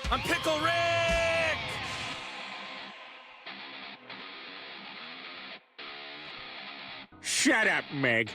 I'm Pickle Rick! Shut up, Meg.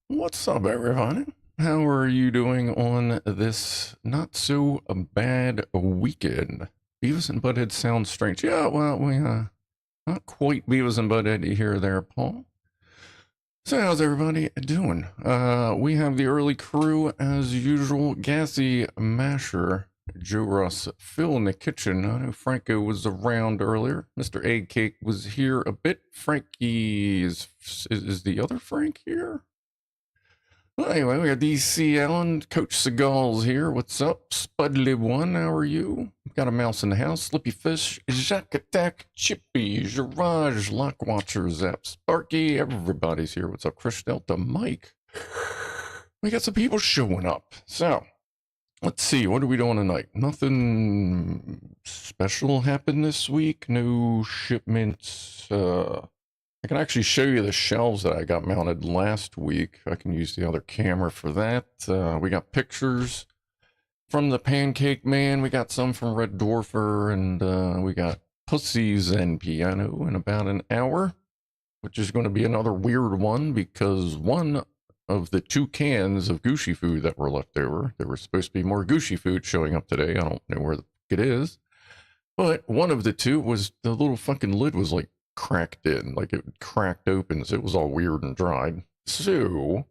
What's up, everybody? How are you doing on this not so bad weekend? Beavis and Butthead sounds strange. Yeah, well, we not quite Beavis and Butthead here there, Paul. So how's everybody doing? We have the early crew as usual. Gassy, Masher, Joe Russ, Phil in the kitchen. I know Franco was around earlier. Mr. Egg Cake was here a bit. Frankie is the other Frank here? Well, anyway, we got DC Allen, Coach Seagal's here. What's up? Spudlib1, how are you? Got a mouse in the house. Slippy Fish, Jacques Attack, Chippy, Jirage, Lockwatcher, Zap, Sparky. Everybody's here. What's up? Chris Delta, Mike. We got some people showing up. So, let's see. What are we doing tonight? Nothing special happened this week. No shipments. I can actually show you the shelves that I got mounted last week. I can use the other camera for that. We got pictures from the Pancake Man. We got some from Red Dwarfer, and we got Pussies and Piano in about an hour, which is going to be another weird one because one of the 2 cans of Gucci food that were left over, there was supposed to be more Gucci food showing up today. I don't know where it is, but one of the 2 was the little fucking lid was like cracked in, like it cracked open, so it was all weird and dried. So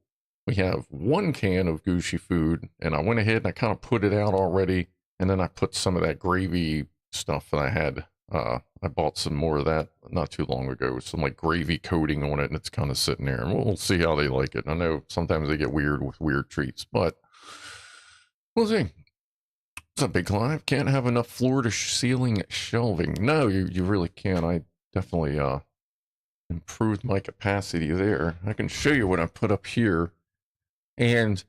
we have 1 can of Gucci food, and I went ahead and I kind of put it out already, and then I put some of that gravy stuff that I had. I bought some more of that not too long ago, some like gravy coating on it, and it's kind of sitting there, and we'll see how they like it. I know sometimes they get weird with weird treats, but we'll see. What's up, BigClive? Can't have enough floor-to-ceiling shelving. No, you really can't. I definitely improved my capacity there. I can show you what I put up here, and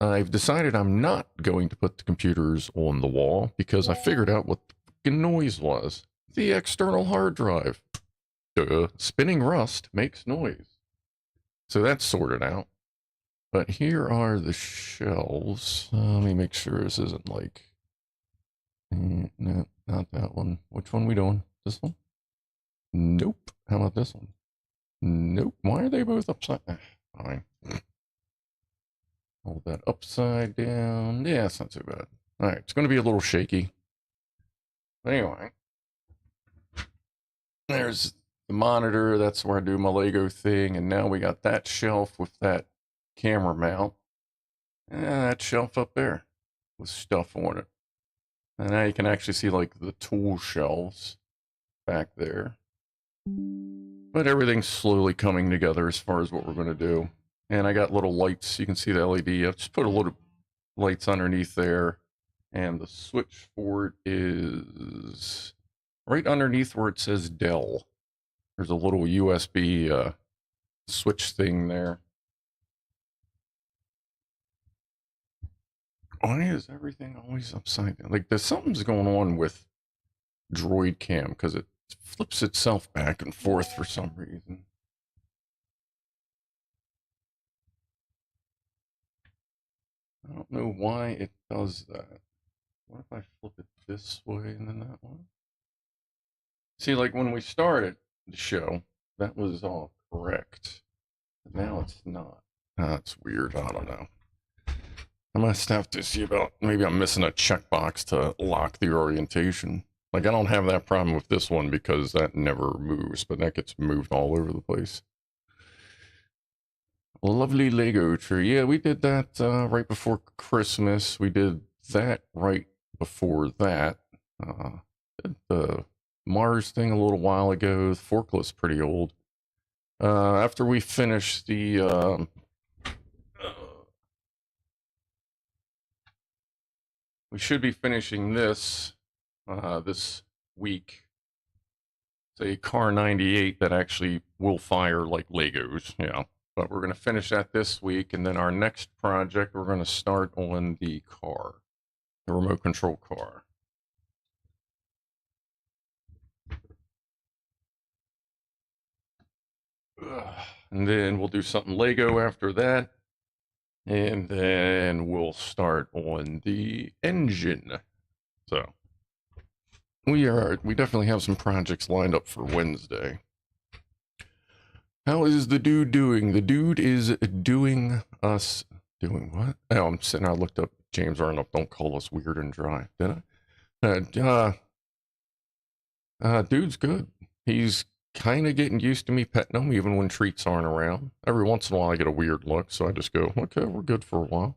I've decided I'm not going to put the computers on the wall because I figured out what the fucking noise was. The external hard drive. Duh. Spinning rust makes noise. So that's sorted out. But here are the shelves. Let me make sure this isn't like... no, not that one. Which one are we doing? This one? Nope. How about this one? Nope. Why are they both upside down? Fine. Hold that upside down. Yeah, it's not too bad. Alright, it's going to be a little shaky. Anyway. There's the monitor. That's where I do my Lego thing. And now we got that shelf with that camera mount. And that shelf up there with stuff on it. And now you can actually see like the tool shelves back there. But everything's slowly coming together as far as what we're going to do. And I got little lights. You can see the LED. I've just put a little lights underneath there. And the switch for it is right underneath where it says Dell. There's a little USB switch thing there. Why is everything always upside down? Like, there's something's going on with Droid Cam because it flips itself back and forth for some reason. I don't know why it does that. What if I flip it this way and then that one? See, like when we started the show, that was all correct. But now it's not. That's weird. I don't know. I must have to see about, maybe I'm missing a checkbox to lock the orientation. Like, I don't have that problem with this one because that never moves, but that gets moved all over the place. Lovely Lego tree. Yeah, we did that right before Christmas. We did that right before that. Did the Mars thing a little while ago. The forklift's pretty old. After we finish the we should be finishing this this week. It's a car 98 that actually will fire like Legos, yeah. But we're going to finish that this week, and then our next project, we're going to start on the car, the remote control car. And then we'll do something Lego after that. And then we'll start on the engine. So we definitely have some projects lined up for Wednesday. How is the dude doing? The dude is doing what? Oh, I'm sitting, I looked up James Arnold, don't call us weird and dry, did I? Dude's good. He's kind of getting used to me petting him, even when treats aren't around. Every once in a while I get a weird look, so I just go, okay, we're good for a while.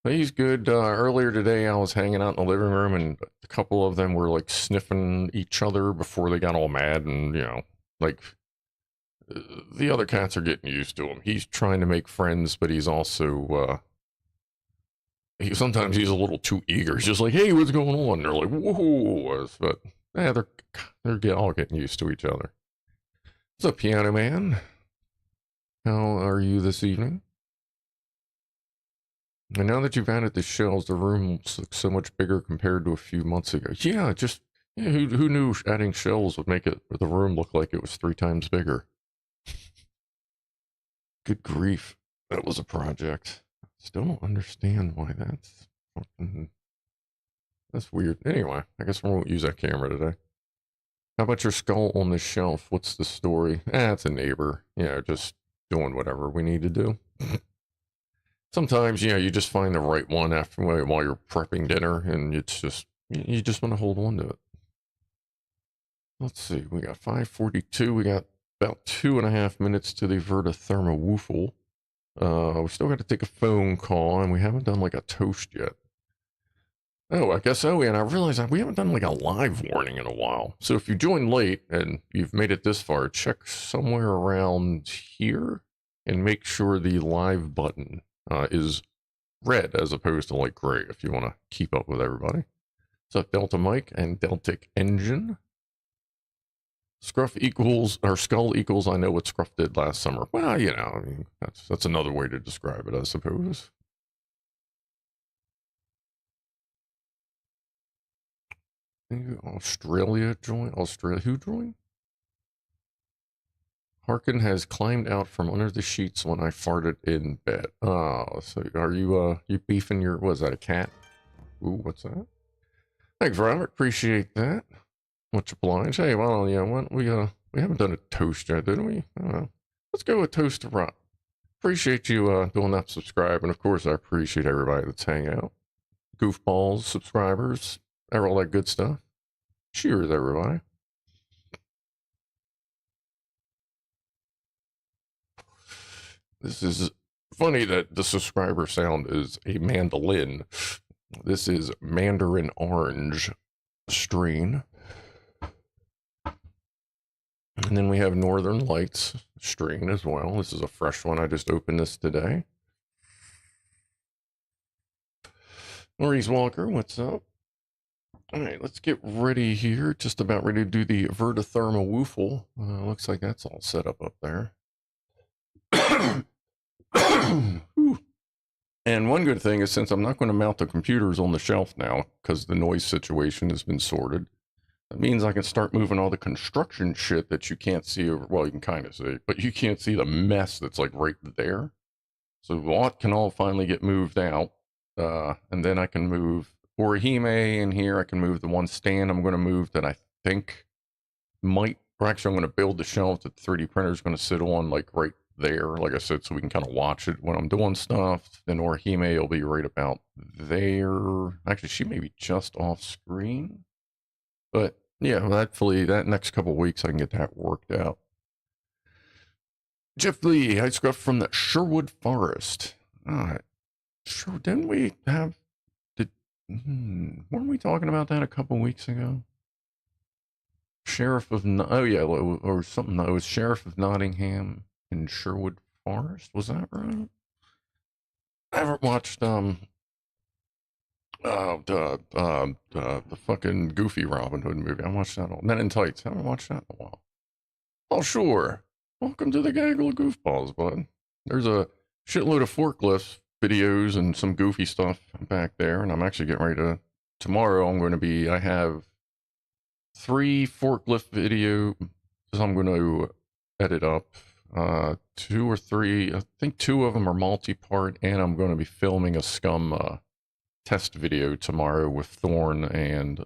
But he's good. Earlier today, I was hanging out in the living room, and a couple of them were, like, sniffing each other before they got all mad, and, you know, like, the other cats are getting used to him. He's trying to make friends, but he's also, sometimes he's a little too eager. He's just like, hey, what's going on? They're like, whoa. But, yeah, they're all getting used to each other. What's up, Pianoman? How are you this evening? And now that you've added the shelves, the room looks so much bigger compared to a few months ago. Yeah, who knew adding shelves would make the room look like it was 3 times bigger? Good grief, that was a project. Still don't understand why that's weird. Anyway, I guess we won't use that camera today. How about your skull on the shelf? What's the story? It's a neighbor. Yeah, just doing whatever we need to do. Sometimes, you just find the right one while you're prepping dinner, and it's just, you just want to hold on to it. Let's see, we got 5:42. We got about 2.5 minutes to the VertoThermoWhoofle. We still got to take a phone call, and we haven't done like a toast yet. Oh, I guess so. And I realized that we haven't done like a live warning in a while. So if you joined late and you've made it this far, check somewhere around here and make sure the live button is red as opposed to like gray if you want to keep up with everybody. So Delta Mike and Deltic Engine. Scruff equals, or skull equals, I know what Scruff did last summer. Well, I mean, that's another way to describe it, I suppose. Australia join? Australia, who joined? Harkin has climbed out from under the sheets when I farted in bed. Oh, so are you beefing your, was that a cat? Ooh, what's that? Thanks, Robert. Appreciate that. Much obliged. Hey, well, we haven't done a toast yet, did we? Let's go with toast to Rob. Appreciate you doing that, subscribe, and of course I appreciate everybody that's hanging out. Goofballs, subscribers, all that good stuff. Cheers, everybody. This is funny that the subscriber sound is a mandolin. This is Mandarin Orange strain. And then we have Northern Lights strain as well. This is a fresh one. I just opened this today. Maurice Walker, what's up? All right, let's get ready here. Just about ready to do the VertoThermoWhoofle. Looks like that's all set up there. And one good thing is since I'm not going to mount the computers on the shelf now because the noise situation has been sorted, that means I can start moving all the construction shit that you can't see over. Well, you can kind of see it, but you can't see the mess that's like right there. So that can all finally get moved out. And then I can move Orihime in here. I can move the one stand I'm going to move that I think might, or actually I'm going to build the shelf that the 3D printer is going to sit on like right there, like I said, so we can kind of watch it when I'm doing stuff. Then Orihime will be right about there. Actually, she may be just off screen. But yeah, hopefully that next couple of weeks I can get that worked out. Jeff Lee, hi Scruff from the Sherwood Forest. All right. Sure, didn't we have, weren't we talking about that a couple weeks ago? Sheriff of, oh yeah, or something, it was Sheriff of Nottingham in Sherwood Forest, was that right? I haven't watched, the fucking Goofy Robin Hood movie. I watched that all. Men in Tights. I haven't watched that in a while. Oh, sure. Welcome to the Gaggle of Goofballs, bud. There's a shitload of forklifts videos and some goofy stuff back there, and I'm actually getting ready to. Tomorrow, I have 3 forklift videos I'm going to edit up. 2 or 3, I think 2 of them are multi-part, and I'm going to be filming a Scum test video tomorrow with Thorn and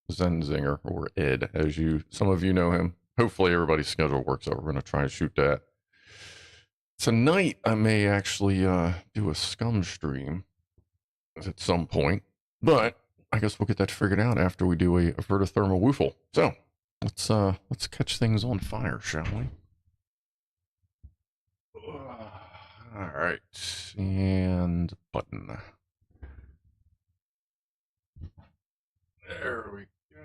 Zenzinger, or Ed, as some of you know him. Hopefully everybody's schedule works out. We're going to try and shoot that. Tonight, I may actually do a Scum stream at some point, but I guess we'll get that figured out after we do a VertoThermoWhoofle. So let's catch things on fire, shall we? All right, and button. There we go.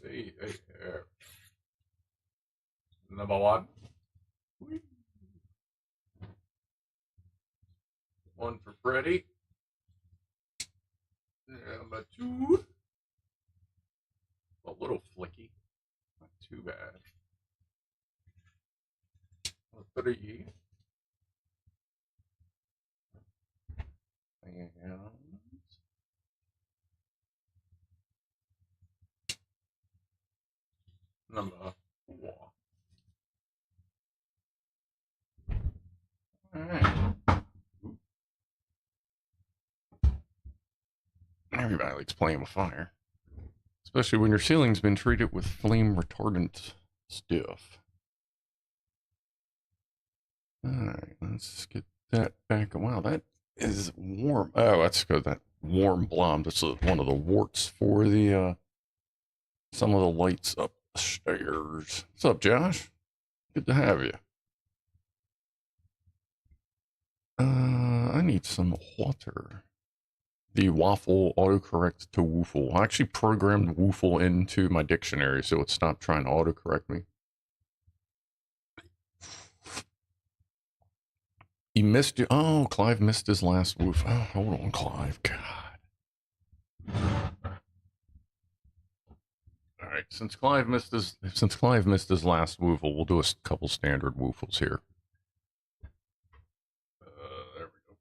Hey. Number 1. One for Freddy. Number 2. A little flicky. Not too bad. Number 3. And number 4. Alright. Everybody likes playing with fire. Especially when your ceiling's been treated with flame retardant stuff. Alright, let's get that back. Wow, that is warm. Oh, that's good. That warm blob. That's one of the warts for the some of the lights upstairs. What's up, Josh? Good to have you. I need some water. The waffle autocorrect to Whoofle. I actually programmed Whoofle into my dictionary so it stopped trying to autocorrect me. He missed you. Oh, Clive missed his last woof. Oh, hold on, Clive. God. All right, since Clive missed his last woofle, we'll do a couple standard woofles here. There we go.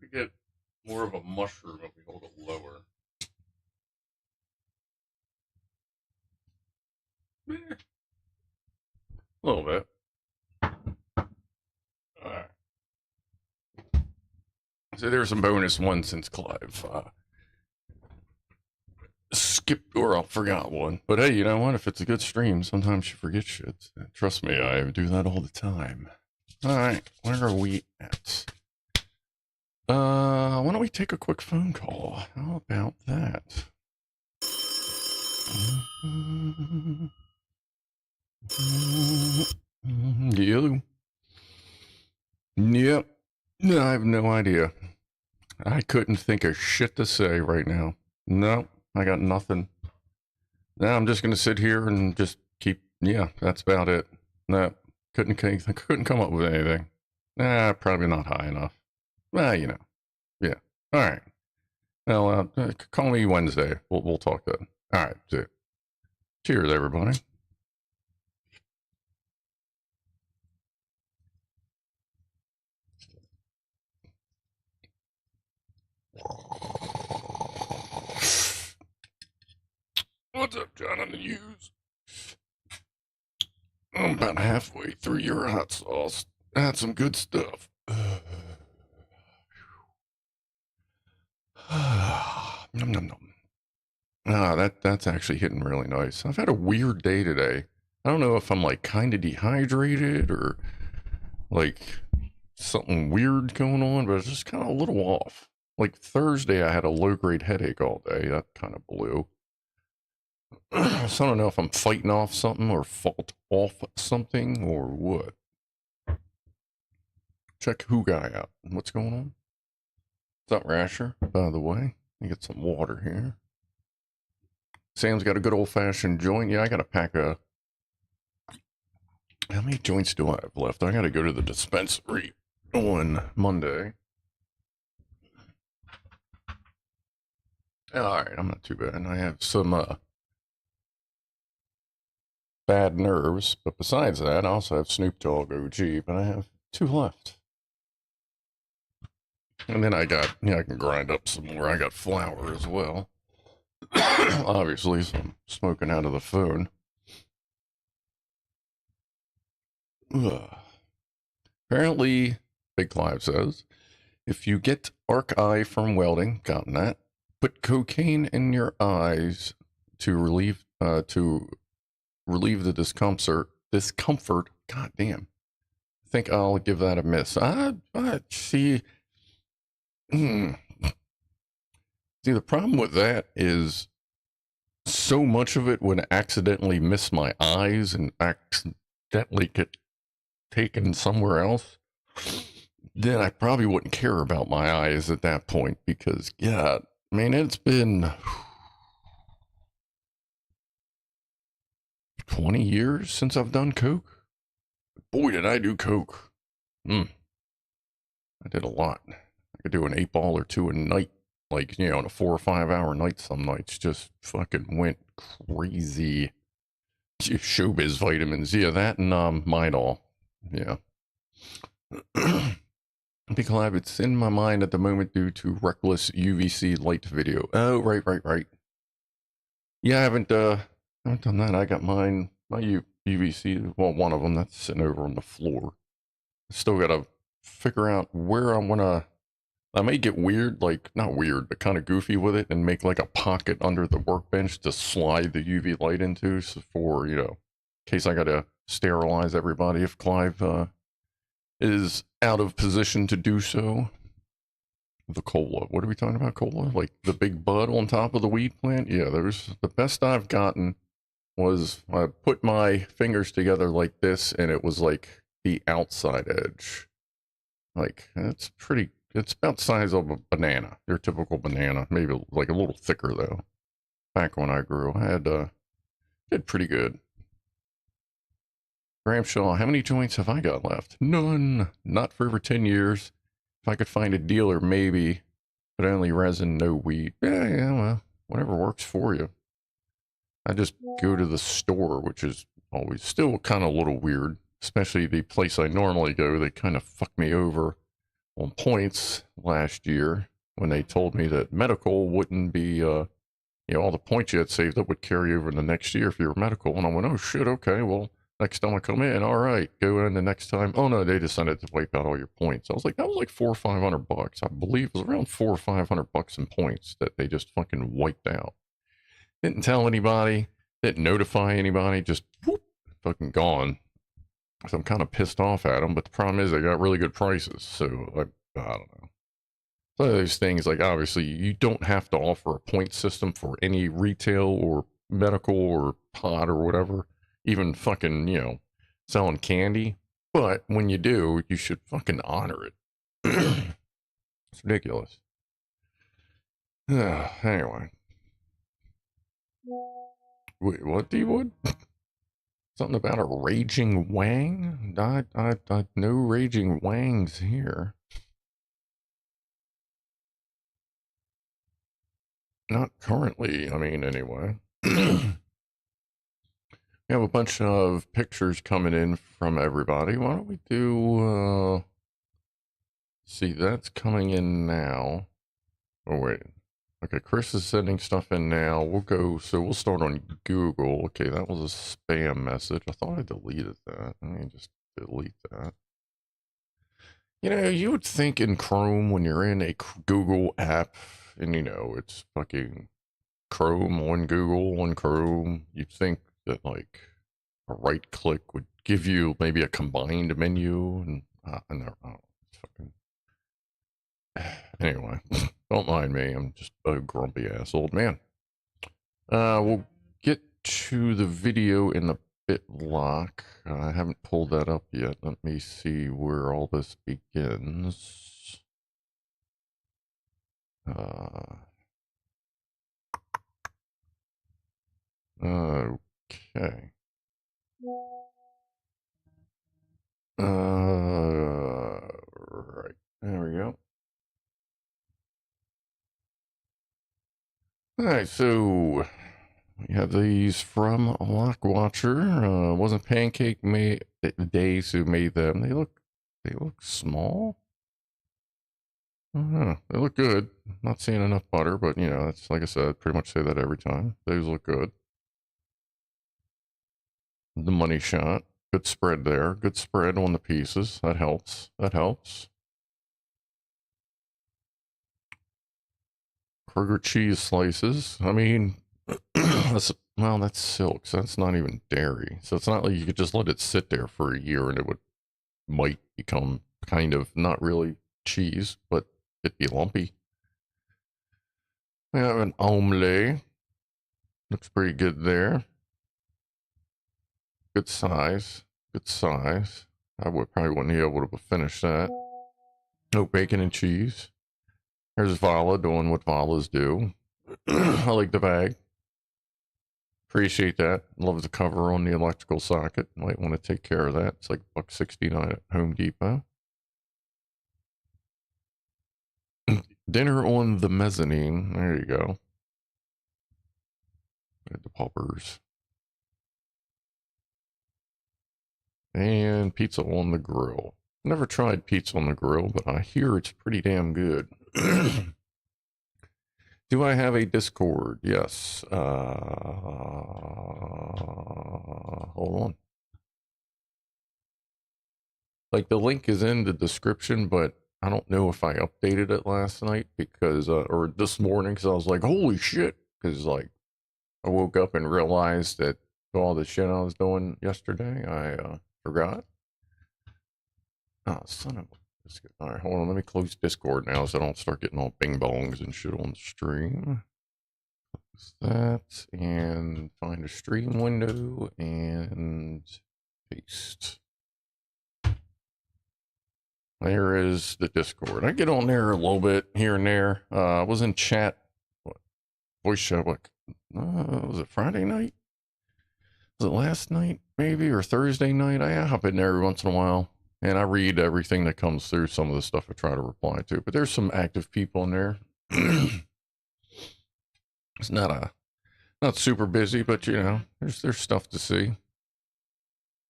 We get more of a mushroom if we hold it lower. A little bit. Alright. So there's some bonus ones since Clive skipped, or I forgot one. But hey, you know what? If it's a good stream, sometimes you forget shit. Trust me, I do that all the time. Alright, where are we at? Why don't we take a quick phone call? How about that? Yeah. Yep. No, I have no idea. I couldn't think of shit to say right now. No, I got nothing. Now I'm just gonna sit here and just keep. Yeah, that's about it. No, couldn't come up with anything. Nah, probably not high enough. Well, you know. Yeah. All right. Well, call me Wednesday. We'll talk then. All right. See ya. Cheers, everybody. What's up, John on the news? I'm about halfway through your hot sauce. That's some good stuff. Nom, nom, nom. That's actually hitting really nice. I've had a weird day today. I don't know if I'm like kind of dehydrated or like something weird going on, but it's just kind of a little off. Like Thursday, I had a low-grade headache all day. That kind of blew. So I don't know if I'm fighting off something or fought off something or what. Check who guy out. What's going on? What's up, Rasher? By the way, let me get some water here. Sam's got a good old-fashioned joint. Yeah, I got to pack a... How many joints do I have left? I got to go to the dispensary on Monday. All right, I'm not too bad. I have some bad nerves, but besides that, I also have Snoop Dogg OG, but I have 2 left. And then I got, I can grind up some more. I got flour as well. Obviously, so I'm smoking out of the phone. Ugh. Apparently, BigClive says, if you get arc eye from welding, gotten that, put cocaine in your eyes to relieve the discomfort. God damn. I think I'll give that a miss. I see. See, the problem with that is so much of it would accidentally miss my eyes and accidentally get taken somewhere else. Then I probably wouldn't care about my eyes at that point because, yeah, I mean, it's been 20 years since I've done coke. Boy, did I do coke. I did a lot. I could do an 8-ball or 2 a night, like, on a 4 or 5 hour night some nights. Just fucking went crazy. Showbiz vitamins, yeah, that and Midol. Yeah. BigClive, it's in my mind at the moment due to reckless UVC light video. Oh, right. Yeah, I haven't done that. I got my UVC, well, one of them that's sitting over on the floor. Still gotta figure out where I wanna. I may get weird, like not weird, but kind of goofy with it, and make like a pocket under the workbench to slide the UV light into, so for in case I gotta sterilize everybody if Clive is out of position to do so. The cola. What are we talking about? Cola? Like the big bud on top of the weed plant? Yeah, there's the best I've gotten was I put my fingers together like this, and it was like the outside edge. Like it's about the size of a banana, your typical banana, maybe like a little thicker though. Back when I grew, I had did pretty good. Gramshaw, how many joints have I got left? None. Not for over 10 years. If I could find a dealer, maybe, but only resin, no weed. Yeah, well, whatever works for you. I just go to the store, which is always still kind of a little weird, especially the place I normally go. They kind of fucked me over on points last year when they told me that medical wouldn't be, all the points you had saved up would carry over in the next year if you were medical. And I went, oh shit, okay, well, next time I come in, all right, go in the next time. Oh no, they decided to wipe out all your points. I was like, that was like $400 or $500. I believe it was around $400 or $500 in points that they just fucking wiped out. Didn't tell anybody, didn't notify anybody, just whoop, fucking gone. So I'm kind of pissed off at them, but the problem is they got really good prices. So I don't know. So those things, like obviously you don't have to offer a point system for any retail or medical or pot or whatever, even fucking, selling candy. But when you do, you should fucking honor it. It's ridiculous. Anyway. Wait, what, D-Wood? Something about a raging wang? No raging wangs here. Not currently, I mean, anyway. We have a bunch of pictures coming in from everybody. Why don't we do, see, that's coming in now. Oh, wait. Okay, Chris is sending stuff in now. So we'll start on Google. Okay, that was a spam message. I thought I deleted that. Let me just delete that. You know, you would think in Chrome when you're in a Google app and, you know, it's fucking Chrome on Google on Chrome, you'd think that, like, a right click would give you maybe a combined menu and fucking... Anyway, don't mind me. I'm just a grumpy ass old man. We'll get to the video in the BitLock. I haven't pulled that up yet. Let me see where all this begins. Okay. Right. There we go. Alright, so we have these from Lockwatcher. Wasn't Pancake made Days who made them. They look small. I don't know. They look good. Not seeing enough butter, but you know, it's like I said, pretty much say that every time. Those look good. The money shot. Good spread there. Good spread on the pieces. That helps. That helps. Kroger cheese slices. I mean, that's silk, so that's not even dairy. So it's not like you could just let it sit there for a year and it might become kind of not really cheese, but it'd be lumpy. We have an omelette. Looks pretty good there. Good size. Good size. I probably wouldn't be able to finish that. Oh, bacon and cheese. There's Vala doing what Valas do. I like the bag. Appreciate that. Love the cover on the electrical socket. Might want to take care of that. It's like $1.69 at Home Depot. Dinner on the mezzanine. There you go. The poppers. And pizza on the grill. Never tried pizza on the grill, but I hear it's pretty damn good. Do I have a Discord? Yes. Hold on. Like, the link is in the description, but I don't know if I updated it last night because, or this morning, because I was like, holy shit. Because, like, I woke up and realized that all the shit I was doing yesterday, I forgot. Oh, son of a biscuit. All right, hold on. Let me close Discord now so I don't start getting all bing bongs and shit on the stream. Close that and find a stream window and paste. There is the Discord. I get on there a little bit here and there. I was in chat. What? Voice chat. What? Was it Friday night? Was it last night, maybe, or Thursday night? I hop in there every once in a while, and I read everything that comes through. Some of the stuff I try to reply to, but there's some active people in there. It's not super busy, but you know, there's stuff to see.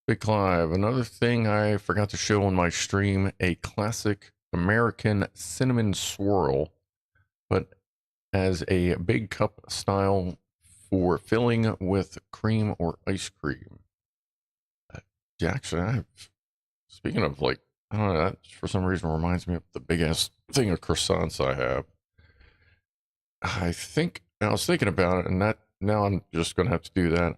BigClive. Another thing I forgot to show on my stream: a classic American cinnamon swirl, but as a big cup style for filling with cream or ice cream. Actually, speaking of, like, I don't know, that for some reason reminds me of the big ass thing of croissants I have. I was thinking about it, and that now I'm just gonna have to do that.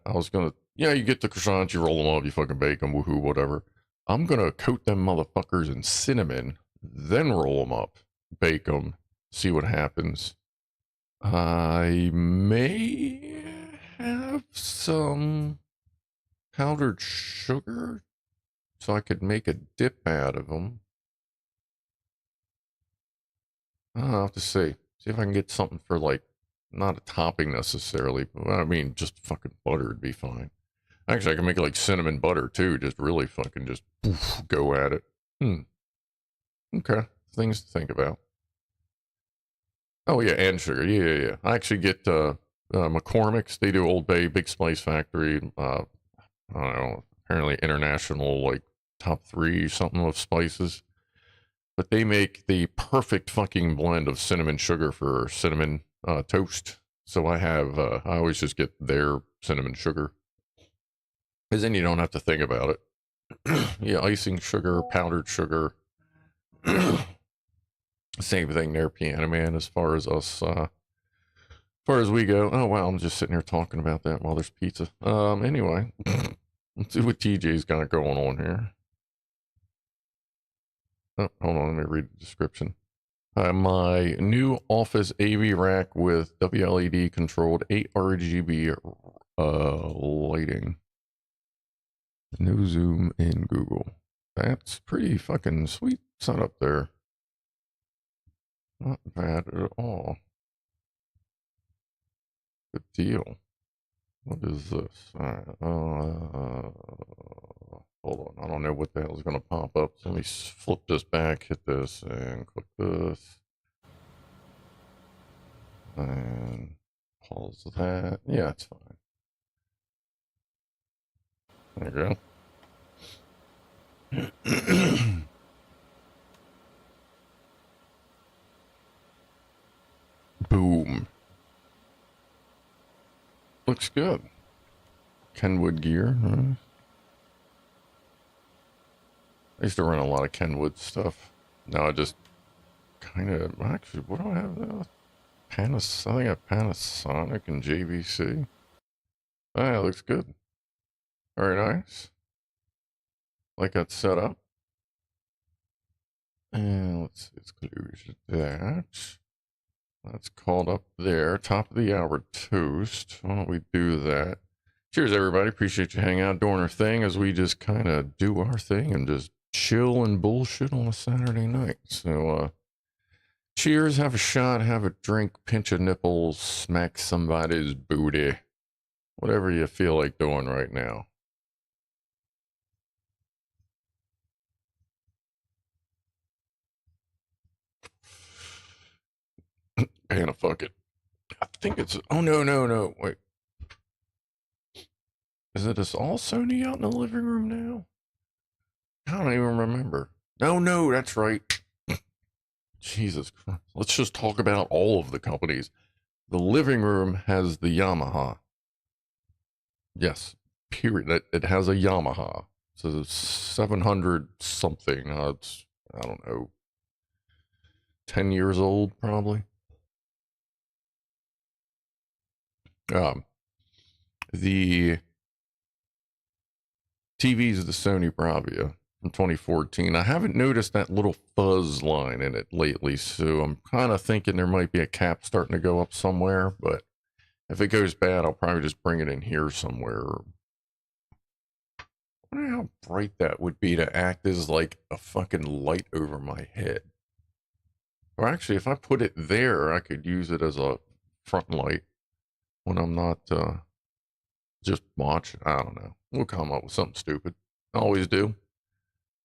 You get the croissants, you roll them up, you fucking bake them, woohoo, whatever. I'm gonna coat them motherfuckers in cinnamon, then roll them up, bake them, see what happens. I may have some powdered sugar so I could make a dip out of them. I'll have to see if I can get something for, like, not a topping necessarily, but I mean, just fucking butter would be fine. Actually, I can make it like cinnamon butter too, just really fucking just go at it. Okay, things to think about. Oh yeah, and sugar. Yeah. I actually get McCormick's. They do Old Bay, Big Spice Factory. I don't know. Apparently international, like top 3 something of spices. But they make the perfect fucking blend of cinnamon sugar for cinnamon toast. So I always just get their cinnamon sugar, because then you don't have to think about it. Yeah, icing sugar, powdered sugar. Same thing there, Pianoman, as far as us, as far as we go. Oh, wow, I'm just sitting here talking about that while there's pizza. Anyway, let's see what TJ's got going on here. Oh, hold on, let me read the description. My new office AV rack with WLED controlled 8 RGB lighting. No zoom in Google. That's pretty fucking sweet setup there. Not bad at all. Good deal. What is this? Alright, hold on. I don't know what the hell is going to pop up. So let me flip this back, hit this, and click this. And pause that. Yeah, it's fine. There you go. Boom. Looks good. Kenwood gear, huh? I used to run a lot of Kenwood stuff. Now I just kind of, actually, what do I have now? I think I have Panasonic and JVC. Ah, yeah, looks good. Very nice. Like that setup. And let's see, let's close that. That's called up there. Top of the hour toast. Why don't we do that? Cheers, everybody. Appreciate you hanging out, doing our thing as we just kind of do our thing and just chill and bullshit on a Saturday night. So, cheers, have a shot, have a drink, pinch a nipple, smack somebody's booty. Whatever you feel like doing right now. And fuck it. I think it's, oh no, wait. Is it just all Sony out in the living room now? I don't even remember. No, that's right. Jesus Christ. Let's just talk about all of the companies. The living room has the Yamaha. Yes, period. It has a Yamaha. It's a 700 something. It's, I don't know, 10 years old probably. The TV is the Sony Bravia from 2014. I haven't noticed that little fuzz line in it lately, so I'm kind of thinking there might be a cap starting to go up somewhere, but if it goes bad, I'll probably just bring it in here somewhere. I wonder how bright that would be to act as like a fucking light over my head. Or actually, if I put it there, I could use it as a front light when I'm not just watching. I don't know. We'll come up with something stupid. Always do.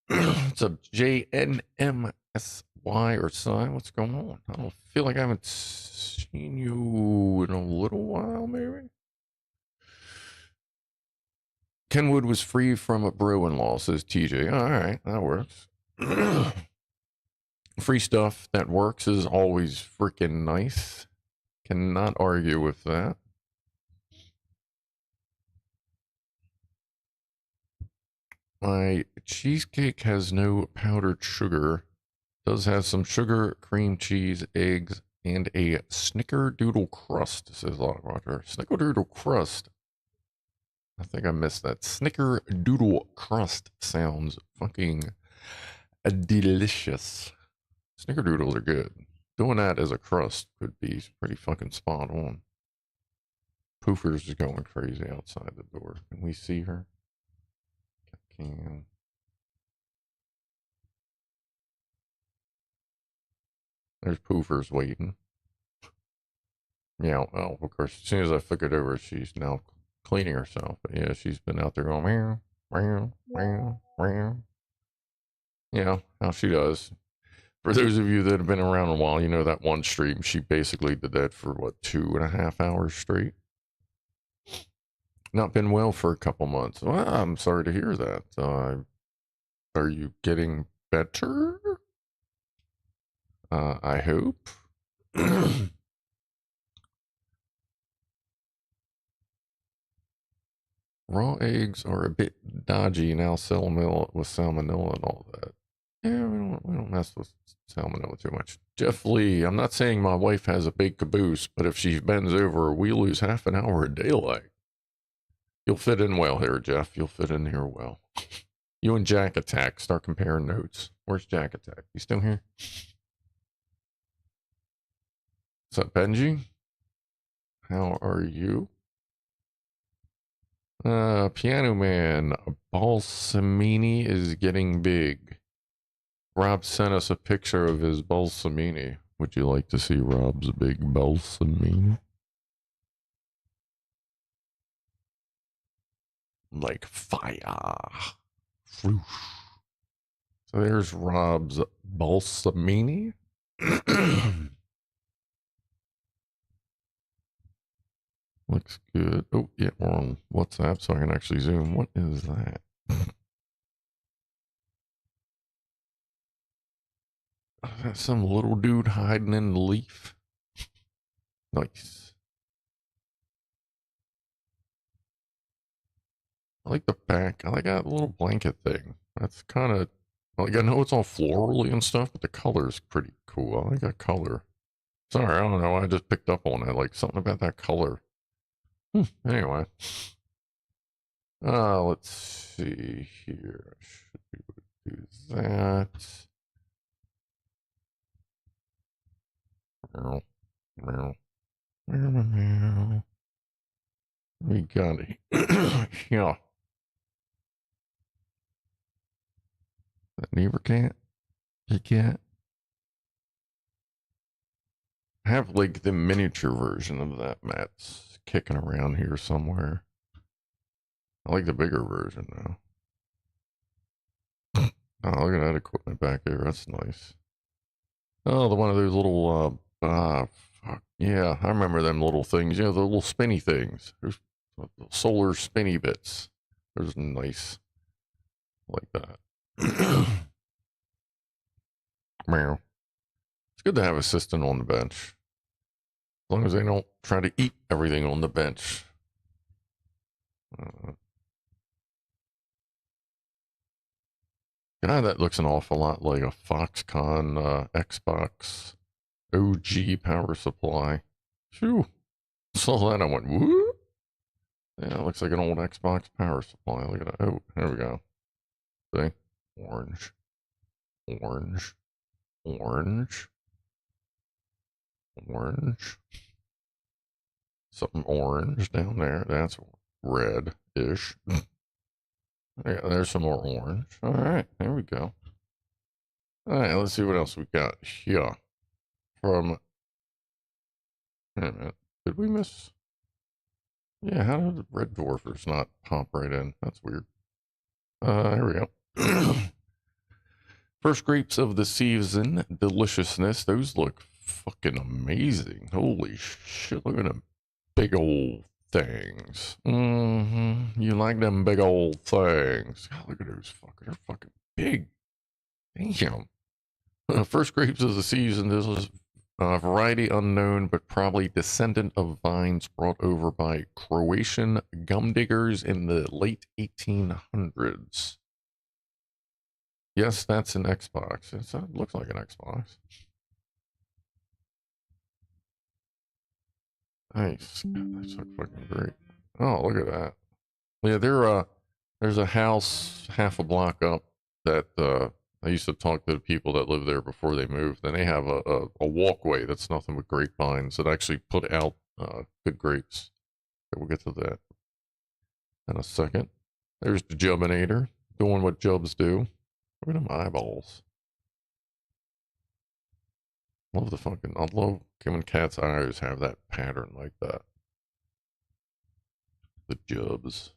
It's a JNMSY or sign. What's going on? I don't feel like I haven't seen you in a little while, maybe. Kenwood was free from a bro-in-law, says TJ. All right, that works. Free stuff that works is always freaking nice. Cannot argue with that. My cheesecake has no powdered sugar. Does have some sugar, cream cheese, eggs, and a snickerdoodle crust, says Roger. Snickerdoodle crust. I think I missed that. Snickerdoodle crust sounds fucking delicious. Snickerdoodles are good. Doing that as a crust could be pretty fucking spot on. Poofer's is going crazy outside the door. Can we see her? Can. There's Poofer's waiting. Yeah, well, of course, as soon as I flickered over, she's now cleaning herself. But yeah, she's been out there going, meow, meow, meow, meow. You know, how she does. For those of you that have been around a while, you know that one stream, she basically did that for, what, 2.5 hours straight? Not been well for a couple months. Well, I'm sorry to hear that. Are you getting better? I hope. Raw eggs are a bit dodgy now. Salmonella with salmonella and all that. Yeah, we don't mess with salmonella too much. Jeff Lee, I'm not saying my wife has a big caboose, but if she bends over, we lose half an hour of daylight. You'll fit in well here, Jeff. You'll fit in here well. You and Jack Attack start comparing notes. Where's Jack Attack? You still here? What's up, Benji? How are you? Pianoman, Balsamini is getting big. Rob sent us a picture of his Balsamini. Would you like to see Rob's big Balsamini? Like fire. Whoosh. So there's Rob's Balsamini. Looks good. Oh, yeah, we're on WhatsApp, so I can actually zoom. What is that? Is that some little dude hiding in the leaf? Nice. I like the back. I like that little blanket thing. That's kind of, like, I know it's all florally and stuff, but the color is pretty cool. I like that color. Sorry, I don't know. I just picked up on it. Like, something about that color. Anyway. Let's see here. Should be able to do that. Meow, meow, meow, meow. We got it. Yeah. That neighbor cat? Your cat? I have like the miniature version of that Matt's kicking around here somewhere. I like the bigger version though. Oh, look at that equipment back there. That's nice. Oh, the one of those little, fuck. Yeah, I remember them little things. Yeah, the little spinny things. There's solar spinny bits. There's nice. Like that. Meow. It's good to have assistant on the bench. As long as they don't try to eat everything on the bench. God, that looks an awful lot like a Foxconn Xbox OG power supply. Phew. Saw that, I went, whoop. Yeah, it looks like an old Xbox power supply. Look at that. Oh, there we go. See? Orange. Orange. Orange. Orange. Something orange down there. That's red-ish. Yeah, there's some more orange. All right, there we go. All right, let's see what else we got here. From, wait a minute, did we miss? Yeah, how did the red dwarfers not pop right in? That's weird. Here we go. First grapes of the season, deliciousness. Those look fucking amazing. Holy shit, look at them big old things. You like them big old things. God, look at those fuckers. They're fucking big. Damn. First grapes of the season. This is variety unknown, but probably descendant of vines brought over by Croatian gum diggers in the late 1800s. Yes, that's an Xbox. It looks like an Xbox. Nice. God, that's so fucking great. Oh, look at that. Yeah, there's a house half a block up that I used to talk to the people that lived there before they moved, and they have a walkway that's nothing but grapevines that actually put out good grapes. Okay, we'll get to that in a second. There's the Jubinator doing what Jubs do. Look at them eyeballs. Love the fucking, I love when cat's eyes have that pattern like that. The Jubs.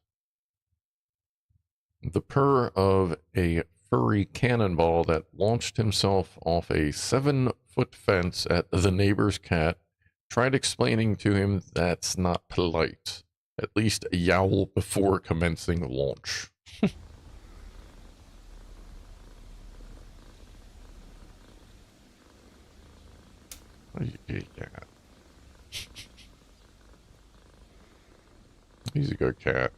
The purr of a furry cannonball that launched himself off a 7-foot fence at the neighbor's cat, tried explaining to him that's not polite. At least yowl before commencing launch. Yeah. He's a good cat.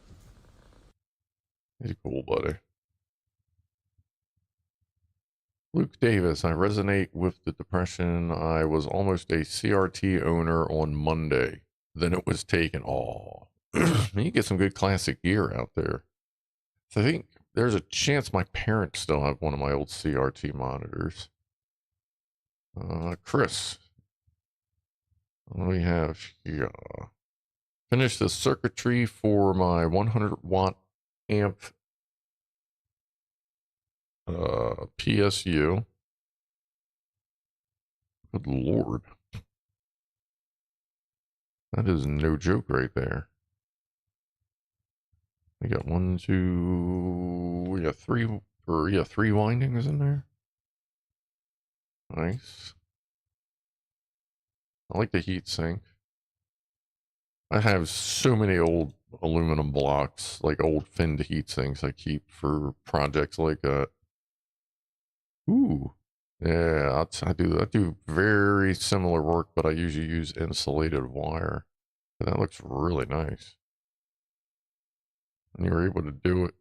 He's cool, buddy. Luke Davis, I resonate with the depression. I was almost a CRT owner on Monday. Then it was taken. Aw. You get some good classic gear out there. So I think there's a chance my parents still have one of my old CRT monitors. Chris. What do we have here? Finished the circuitry for my 100-watt amp PSU. Good lord. That is no joke right there. We got three windings in there. Nice. I like the heat sink. I have so many old aluminum blocks, like old finned heat sinks I keep for projects like that. Ooh. Yeah, I do very similar work, but I usually use insulated wire. And that looks really nice. And you're able to do it,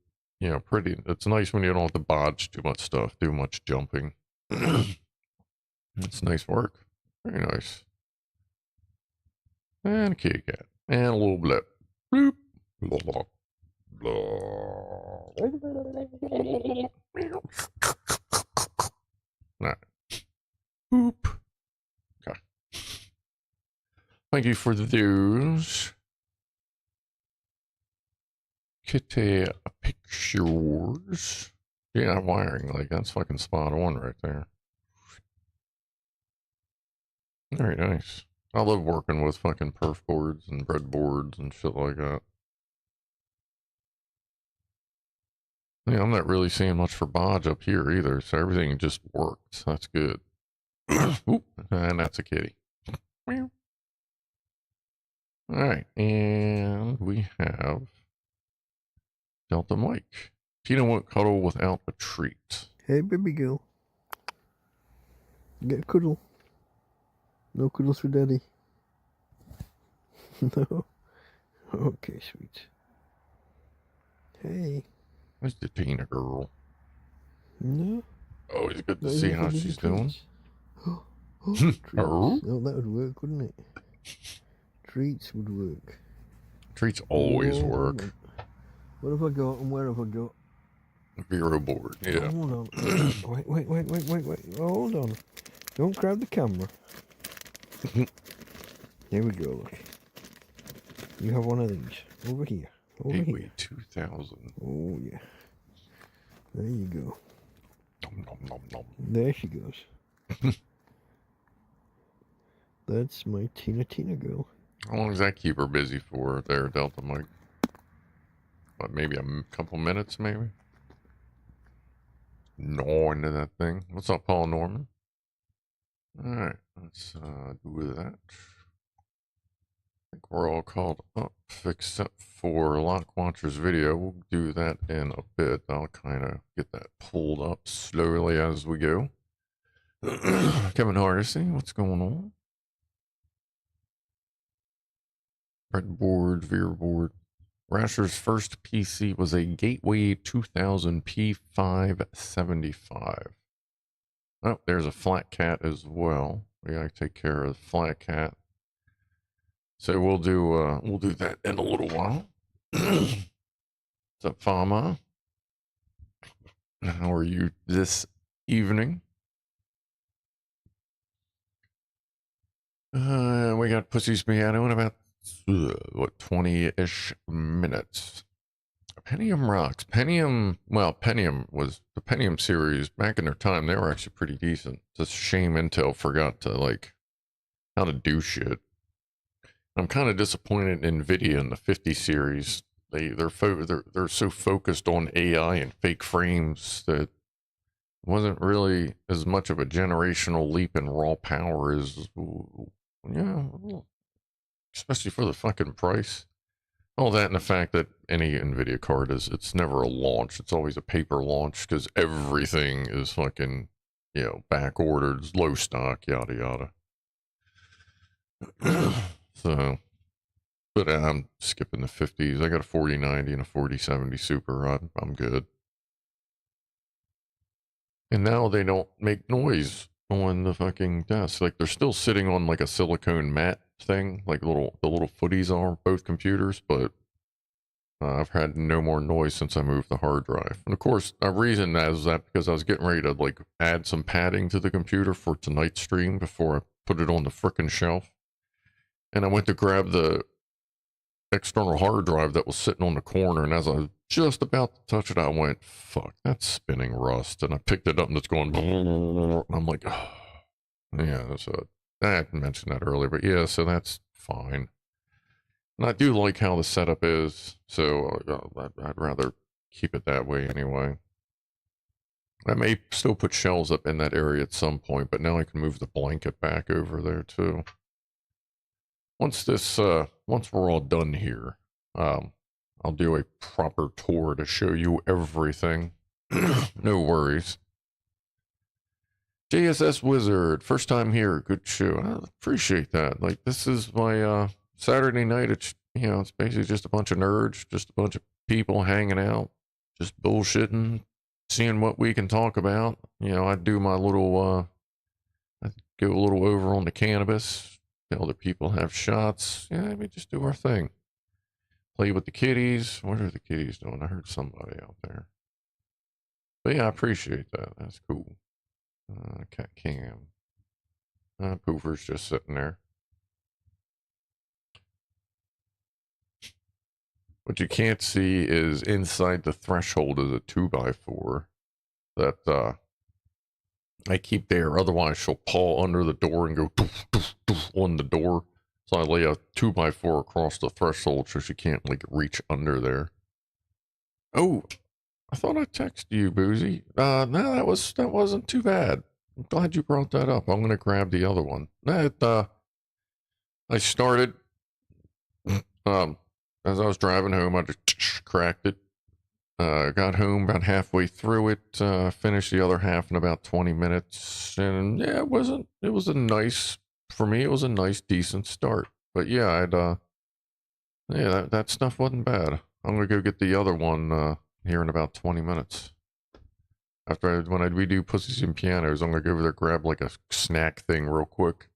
pretty. It's nice when you don't have to bodge too much stuff, do much jumping. It's nice work. Very nice. And a kitty cat. And a little blip. Bloop. Blah, blah, blah. Alright. Boop. Okay. Thank you for those. Kitty pictures. Yeah, wiring, like, that's fucking spot on right there. Very nice. I love working with fucking perf boards and breadboards and shit like that. Yeah, I'm not really seeing much for bodge up here either, so everything just works. That's good. Oop, and that's a kitty. Alright, and we have Delta Mike. Tina won't cuddle without a treat. Hey, baby girl. Get a cuddle. No cuddles for daddy. No? Okay, sweet. Hey. Where's the Tina girl? No? Always good to see how she's doing. Treats. Oh, that would work, wouldn't it? Treats would work. Treats always work. What have I got and where have I got? Vero board, yeah. Hold on. Wait. Hold on. Don't grab the camera. Here we go, look. You have one of these. Over here. Over Gateway here. 2000. Oh, yeah. There you go. Nom, nom, nom, nom. There she goes. That's my Tina girl. How long does that keep her busy for there, Delta Mike? What, maybe a couple minutes, maybe? Gnaw into that thing. What's up, Paul Norman? Alright, let's do that. I think we're all called up, except for Lock Watcher's video. We'll do that in a bit. I'll kind of get that pulled up slowly as we go. Kevin Hardesty, what's going on? Breadboard, Veerboard. Rasher's first PC was a Gateway 2000 P575. Oh, there's a flat cat as well. We gotta take care of the flat cat. So we'll do that in a little while. What's up, Fama? How are you this evening? We got Pussies piano in about 20-ish minutes. Pentium rocks. Pentium was the Pentium series back in their time. They were actually pretty decent. It's a shame Intel forgot to how to do shit. I'm kind of disappointed in Nvidia in the 50 series. They're so focused on AI and fake frames that wasn't really as much of a generational leap in raw power as, yeah, especially for the fucking price. All that and the fact that any NVIDIA card it's never a launch. It's always a paper launch because everything is fucking, back ordered, low stock, yada yada. So, but I'm skipping the 50s. I got a 4090 and a 4070 Super. I'm good. And now they don't make noise on the fucking desk. Like they're still sitting on like a silicone mat thing, like the little footies are both computers, but I've had no more noise since I moved the hard drive. And of course, a reason is that because I was getting ready to like add some padding to the computer for tonight's stream before I put it on the frickin' shelf. And I went to grab the external hard drive that was sitting on the corner, and as I was just about to touch it, I went, fuck, that's spinning rust. And I picked it up and it's going, and I'm like, oh. Yeah, so I hadn't mentioned that earlier, but yeah, so that's fine. And I do like how the setup is, so I'd rather keep it that way anyway. I may still put shelves up in that area at some point, but now I can move the blanket back over there too. Once we're all done here, I'll do a proper tour to show you everything. No worries. JSS Wizard, first time here, good show. I appreciate that. Like, this is my Saturday night. It's it's basically just a bunch of nerds, just a bunch of people hanging out, just bullshitting, seeing what we can talk about. I do my little I go a little over on the cannabis, tell the people have shots. Yeah, we just do our thing. Play with the kitties. What are the kitties doing? I heard somebody out there. But yeah, I appreciate that. That's cool. CatCam. Poofer's just sitting there. What you can't see is inside the threshold is a 2x4 that I keep there. Otherwise, she'll paw under the door and go doof, doof, doof on the door. So I lay a 2x4 across the threshold so she can't like reach under there. Oh, I thought I texted you, Boozy. No, that wasn't too bad. I'm glad you brought that up. I'm gonna grab the other one. I started as I was driving home. I just cracked it. Got home about halfway through it. Finished the other half in about 20 minutes, and yeah, it was a nice, for me, it was a nice, decent start. But yeah, that stuff wasn't bad. I'm gonna go get the other one here in about 20 minutes. After when we do Pussies and Pianos, I'm gonna go over there, grab like a snack thing real quick.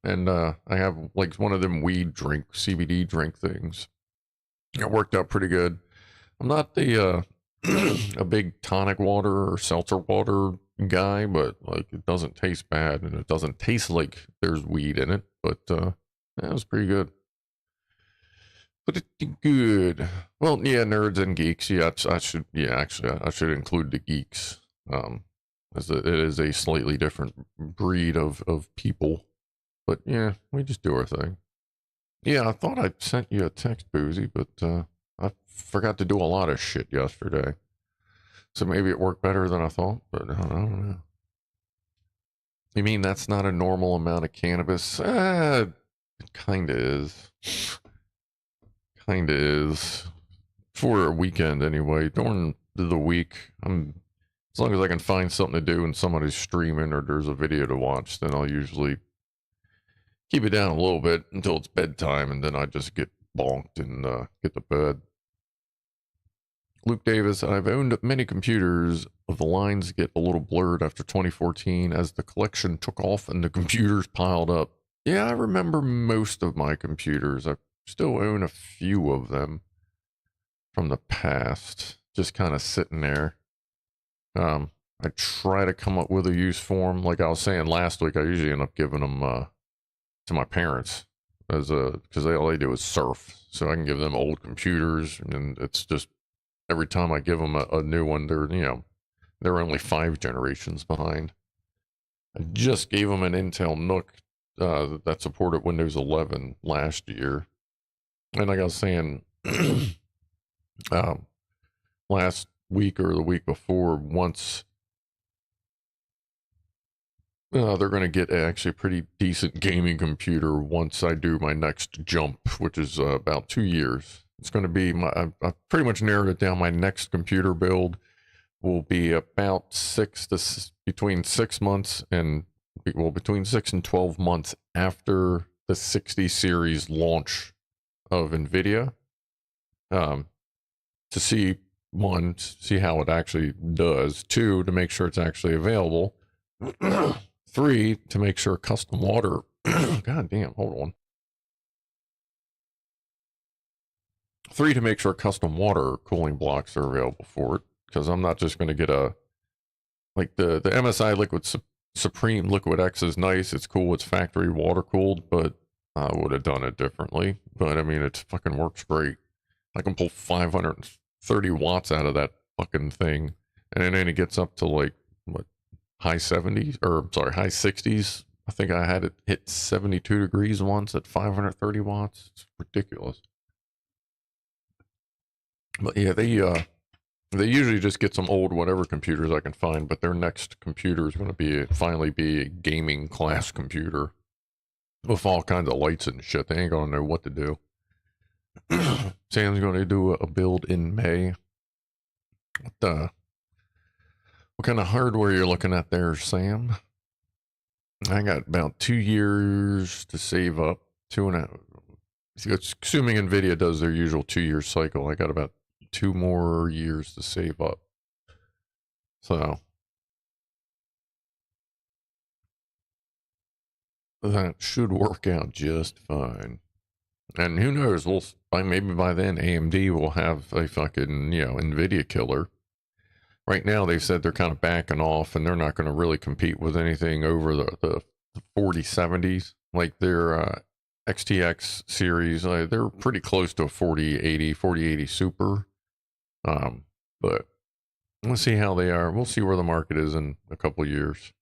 And I have like one of them weed drink, CBD drink things. It worked out pretty good. I'm not the a big tonic water or seltzer water guy, but like it doesn't taste bad and it doesn't taste like there's weed in it. But that was pretty good. Pretty good. Well, yeah, nerds and geeks. Yeah, I should. Yeah, actually, I should include the geeks. As it is a slightly different breed of people. But yeah, we just do our thing. Yeah, I thought I sent you a text, Boozy, but I forgot to do a lot of shit yesterday. So maybe it worked better than I thought, but I don't know. You mean that's not a normal amount of cannabis? It kinda is. Kinda is. For a weekend anyway. During the week, as long as I can find something to do and somebody's streaming or there's a video to watch, then I'll usually keep it down a little bit until it's bedtime, and then I just get bonked and get to bed. Luke Davis, I've owned many computers. The lines get a little blurred after 2014 as the collection took off and the computers piled up. Yeah, I remember most of my computers. I still own a few of them from the past, just kind of sitting there. I try to come up with a use for them. Like I was saying last week, I usually end up giving them to my parents because all they do is surf, so I can give them old computers, and it's just every time I give them a new one, they're only 5 generations behind. I just gave them an Intel Nook that supported Windows 11 last year, and like I was saying, last week or the week before, once they're going to get actually a pretty decent gaming computer once I do my next jump, which is about 2 years. It's going to be I've pretty much narrowed it down. My next computer build will be about between 6 months and between 6 and 12 months after the 60 series launch of NVIDIA, to see how it actually does. 2, to make sure it's actually available. 3, to make sure custom water. God damn, hold on. 3, to make sure custom water cooling blocks are available for it, because I'm not just going to get the MSI Liquid Supreme Liquid X is nice. It's cool. It's factory water cooled, but I would have done it differently. But I mean, it fucking works great. I can pull 530 watts out of that fucking thing, and then it gets up to like high 60s. I think I had it hit 72 degrees once at 530 watts. It's ridiculous. But yeah, they usually just get some old whatever computers I can find, but their next computer is going to finally be a gaming class computer with all kinds of lights and shit. They ain't going to know what to do. Sam's going to do a build in May. What kind of hardware you're looking at there, Sam? I got about 2 years to save up. 2.5. Assuming NVIDIA does their usual 2-year cycle, I got about 2 more years to save up. So that should work out just fine. And who knows, maybe by then AMD will have a fucking, NVIDIA killer. Right now they've said they're kind of backing off and they're not going to really compete with anything over the 4070s. Like their XTX series, they're pretty close to a 4080 Super. But we'll see how they are. We'll see where the market is in a couple of years.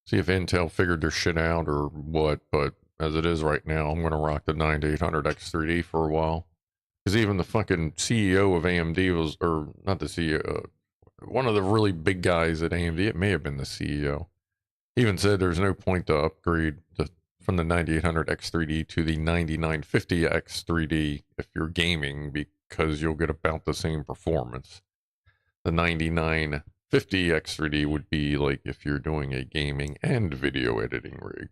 See if Intel figured their shit out or what. But as it is right now, I'm going to rock the 9800X3D for a while. Because even the fucking CEO of AMD or not the CEO, one of the really big guys at AMD, it may have been the CEO, even said there's no point to upgrade from the 9800X3D to the 9950X3D if you're gaming, because you'll get about the same performance. The 9950X3D would be like if you're doing a gaming and video editing rig.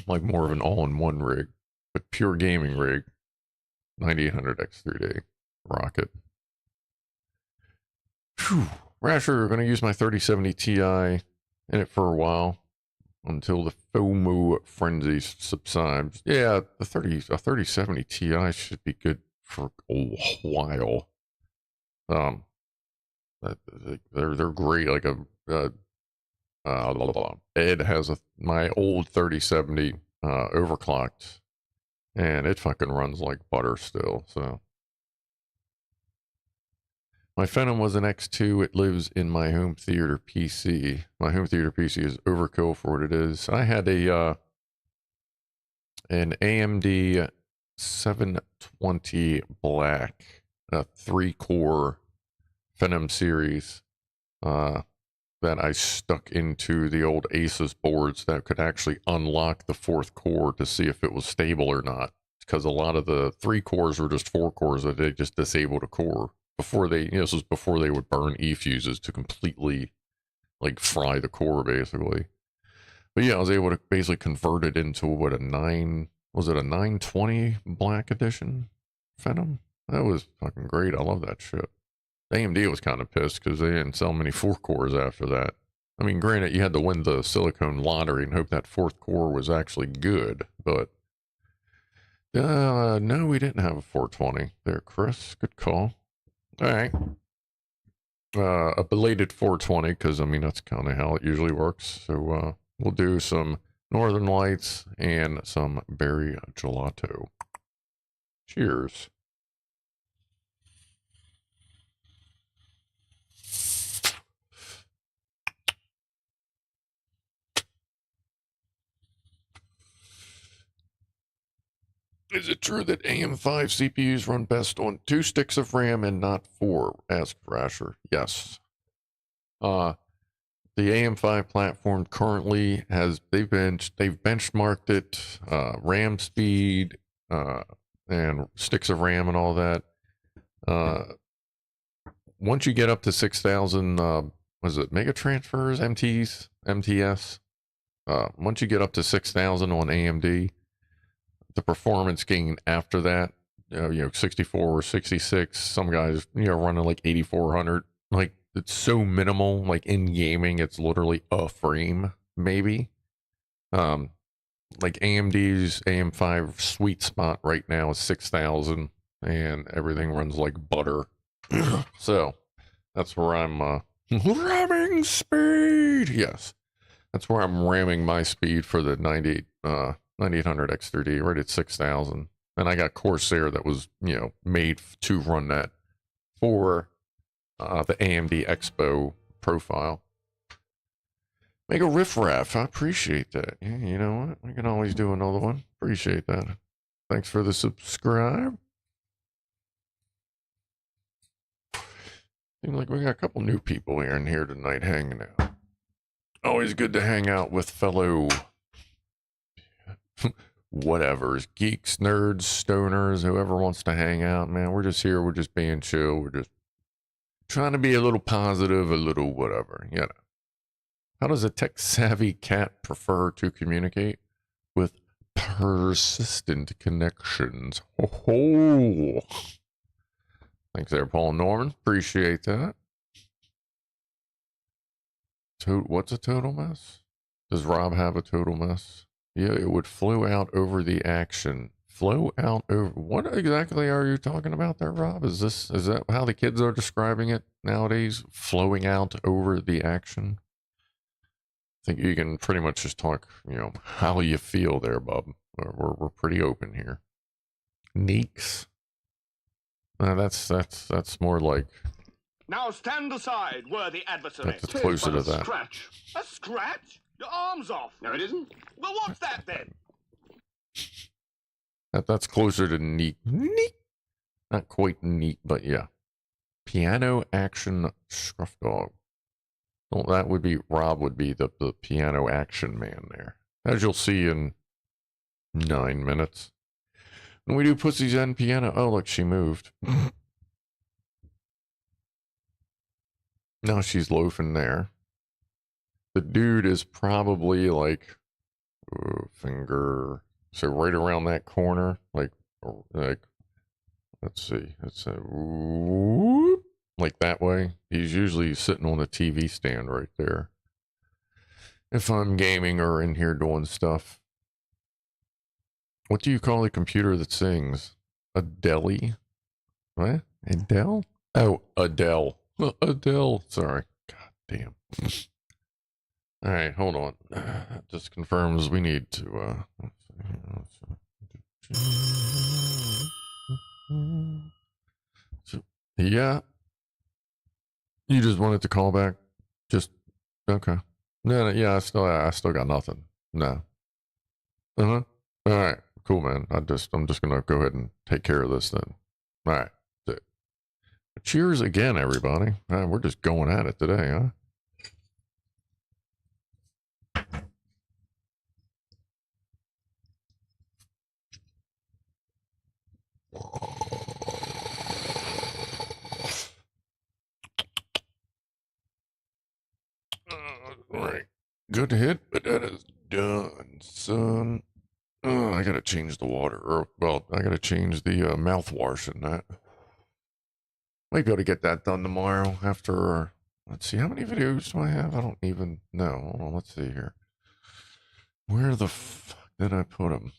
Like more of an all-in-one rig, but pure gaming rig. 9800X3D. Rocket. Whew. Rasher, going to use my 3070 Ti in it for a while until the FOMO frenzy subsides. Yeah, a 3070 Ti should be good for a while. They're great. Like Ed has my old 3070 overclocked, and it fucking runs like butter still. So my Phantom was an X2. It lives in my home theater PC. My home theater PC is overkill for what it is. I had an AMD 720 Black, a 3-core Phantom series that I stuck into the old Asus boards that could actually unlock the 4th core to see if it was stable or not. Because a lot of the 3 cores were just 4 cores that they just disabled a core. Before this was before they would burn E-fuses to completely like fry the core basically. But yeah, I was able to basically convert it into a 920 Black Edition Phantom? That was fucking great. I love that shit. AMD was kind of pissed because they didn't sell many 4 cores after that. I mean, granted, you had to win the silicone lottery and hope that 4th core was actually good, but no, we didn't have a 420 there, Chris. Good call. All right. A belated 420, because, I mean, that's kind of how it usually works. So we'll do some Northern Lights and some berry gelato. Cheers. Is it true that AM5 CPUs run best on 2 sticks of RAM and not 4? Asked Rasher. Yes. the AM5 platform currently has, they've benchmarked it, RAM speed, and sticks of RAM and all that. Once you get up to 6,000, was it mega transfers, MTS? Once you get up to 6,000 on AMD, the performance gain after that, 64 or 66, some guys, running like 8,400, like it's so minimal, like in gaming, it's literally a frame, maybe. Like AMD's AM5 sweet spot right now is 6,000 and everything runs like butter. So that's where I'm, ramming speed. Yes. That's where I'm ramming my speed for the 9800 X3D right at 6,000. And I got Corsair that was, made to run that for the AMD Expo profile. Make a riffraff. I appreciate that. Yeah, you know what? We can always do another one. Appreciate that. Thanks for the subscribe. Seems like we got a couple new people here in here tonight hanging out. Always good to hang out with fellow whatevers, geeks, nerds, stoners, whoever wants to hang out, man. We're just here. We're just being chill. We're just trying to be a little positive, a little whatever, How does a tech-savvy cat prefer to communicate? With persistent connections. Ho-ho! Thanks there, Paul Norman. Appreciate that. What's a total mess? Does Rob have a total mess? Yeah, it would flow out over the action. Flow out over... What exactly are you talking about there, Rob? Is that how the kids are describing it nowadays? Flowing out over the action? I think you can pretty much just talk, how you feel there, bub. We're pretty open here. Neeks. That's more like... Now stand aside, worthy adversary. That's closer to that. Scratch. A scratch? Your arm's off. No, it isn't. Well, what's that then? That's closer to neat. Neat. Not quite neat, but yeah. Piano action Scrufdog. Well, that would be, Rob would be the piano action man there. As you'll see in 9 minutes. When we do Pussies and piano. Oh, look, she moved. No, she's loafing there. The dude is probably like, finger, so right around that corner, like, let's see, it's like that way. He's usually sitting on the TV stand right there. If I'm gaming or in here doing stuff. What do you call a computer that sings? A deli? What? Adele? Oh, Adele. Adele. Sorry. God damn. All right, hold on. Just confirms we need to, yeah. You just wanted to call back? Just, okay. No, yeah, I still got nothing. No. Uh-huh. All right, cool, man. I'm just gonna go ahead and take care of this then. All right. Cheers again, everybody. We're just going at it today, huh? Right. Good hit, but that is done, son. I gotta change the water, or, well, I gotta change the mouthwash in that. Might be able to get that done tomorrow after, let's see, how many videos do I have? I don't even know. Hold on, let's see here. Where the fuck did I put them?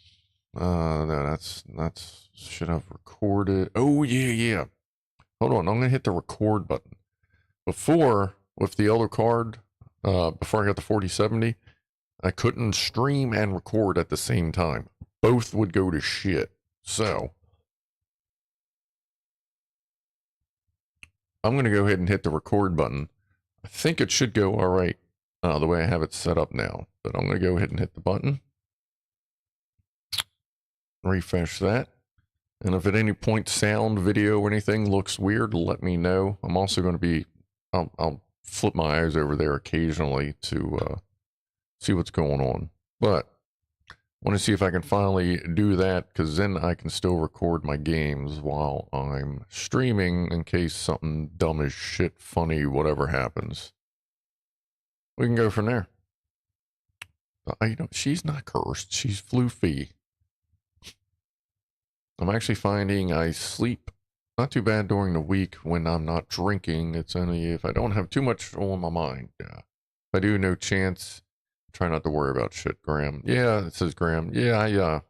No, that's, should have recorded. Oh, yeah. Hold on, I'm gonna hit the record button. Before, with the other card, before I got the 4070, I couldn't stream and record at the same time. Both would go to shit. So, I'm going to go ahead and hit the record button. I think it should go all right the way I have it set up now. But I'm going to go ahead and hit the button. Refresh that. And if at any point sound, video, or anything looks weird, let me know. I'm also going to be, I'll flip my eyes over there occasionally to see what's going on. But I want to see if I can finally do that, because then I can still record my games while I'm streaming in case something dumb as shit, funny, whatever happens. We can go from there. She's not cursed. She's floofy. I'm actually finding I sleep not too bad during the week when I'm not drinking. It's only if I don't have too much on my mind. Yeah. If I do, no chance. Try not to worry about shit, Graham. Yeah, it says Graham. Yeah,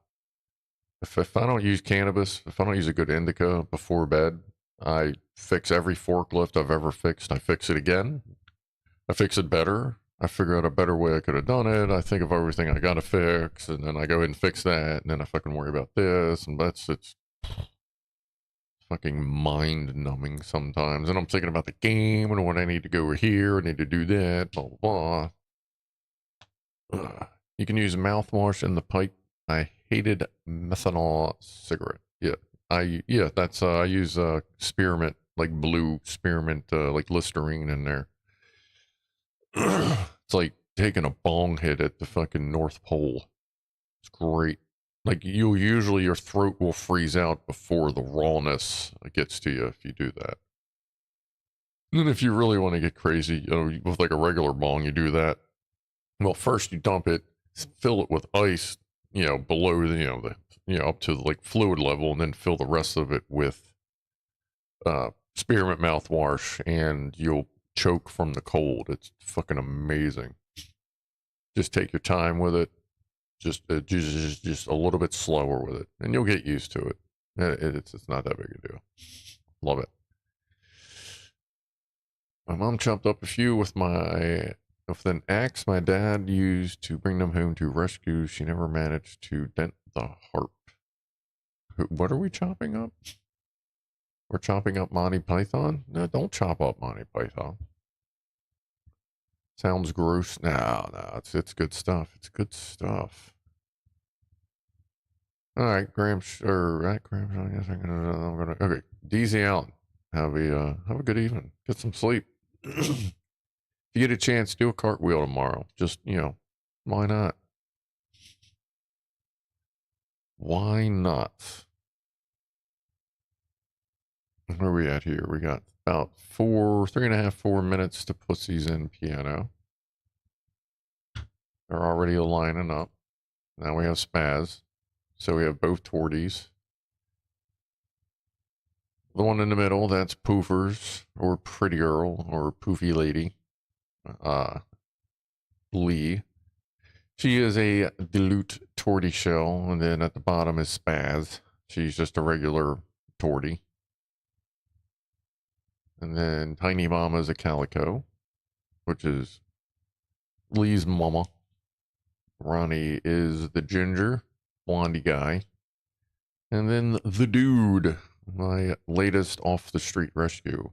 if I don't use cannabis, if I don't use a good indica before bed, I fix every forklift I've ever fixed. I fix it again. I fix it better. I figure out a better way I could have done it. I think of everything I gotta fix, and then I go ahead and fix that, and then I fucking worry about this, and it's fucking mind-numbing sometimes. And I'm thinking about the game, and what I need to go over here, I need to do that, blah, blah, blah. You can use mouthwash in the pipe. I hated methanol cigarette. Yeah, I use spearmint, like blue spearmint, like Listerine in there. It's like taking a bong hit at the fucking North Pole. It's great. Like, your throat will freeze out before the rawness gets to you if you do that. And then if you really want to get crazy, with like a regular bong, you do that. Well, first you dump it, fill it with ice, below the, up to like fluid level, and then fill the rest of it with spearmint mouthwash, and you'll choke from the cold. It's fucking amazing. Just take your time with it. Just a little bit slower with it, and you'll get used to it. It's not that big a deal. Love it. My mom chopped up a few with an axe my dad used to bring them home to rescue. She never managed to dent the harp. What are we chopping up? We're chopping up Monty Python? No, don't chop up Monty Python. Sounds gross. No, it's good stuff. It's good stuff. All right, Graham. I guess I'm gonna. Okay, DZ out. Have a good evening. Get some sleep. If you get a chance, do a cartwheel tomorrow. Just why not? Why not? Where are we at here? We got about 3.5, 4 minutes to Pussies in piano. They're already lining up. Now we have Spaz. So we have both Torties. The one in the middle, that's Poofers, or Pretty Girl, or Poofy Lady. Lee. She is a dilute tortoiseshell, and then at the bottom is Spaz. She's just a regular tortie. And then Tiny Mama is a calico, which is Lee's mama. Ronnie is the ginger, blondie guy. And then the dude, my latest off the street rescue.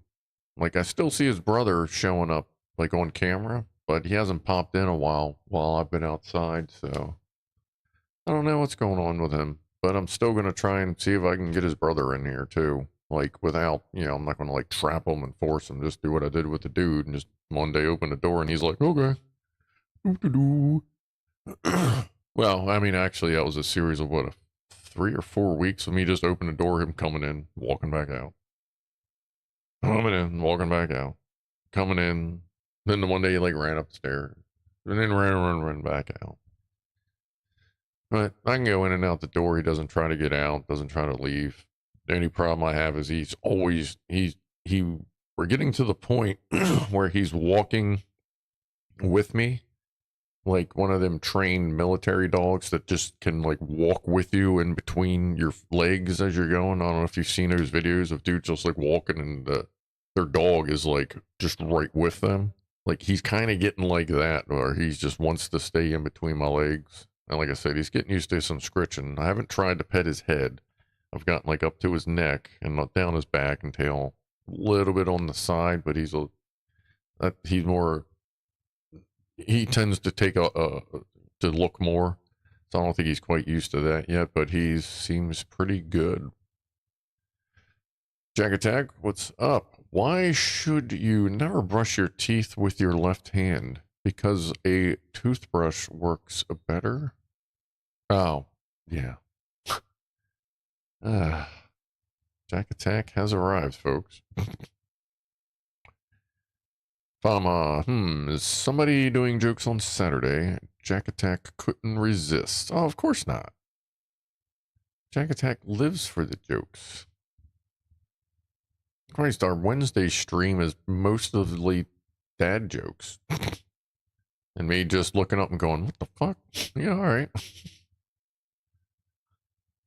Like, I still see his brother showing up, like, on camera, but he hasn't popped in a while I've been outside, so I don't know what's going on with him. But I'm still going to try and see if I can get his brother in here, too. Like, without, I'm not going to, like, trap him and force him. Just do what I did with the dude and just one day open the door and he's like, okay. Well, I mean, actually, that was a series of, 3 or 4 weeks of me just opening the door, him coming in, walking back out. Coming in, walking back out. Coming in. Then the one day he, like, ran upstairs. And then ran back out. But I can go in and out the door. He doesn't try to get out, doesn't try to leave. The only problem I have is we're getting to the point where he's walking with me, like one of them trained military dogs that just can like walk with you in between your legs as you're going. I don't know if you've seen those videos of dudes just like walking and their dog is like just right with them. Like he's kind of getting like that, or he just wants to stay in between my legs. And like I said, he's getting used to some scritching. I haven't tried to pet his head. I've gotten like up to his neck and not down his back and tail, a little bit on the side, but he tends to take to look more. So I don't think he's quite used to that yet, but he seems pretty good. Jack Attack, what's up? Why should you never brush your teeth with your left hand? Because a toothbrush works better? Oh, yeah. Jack Attack has arrived, folks. Is somebody doing jokes on Saturday? Jack Attack couldn't resist. Oh, of course not. Jack Attack lives for the jokes. Christ, our Wednesday stream is mostly dad jokes. And me just looking up and going, what the fuck? Yeah, alright.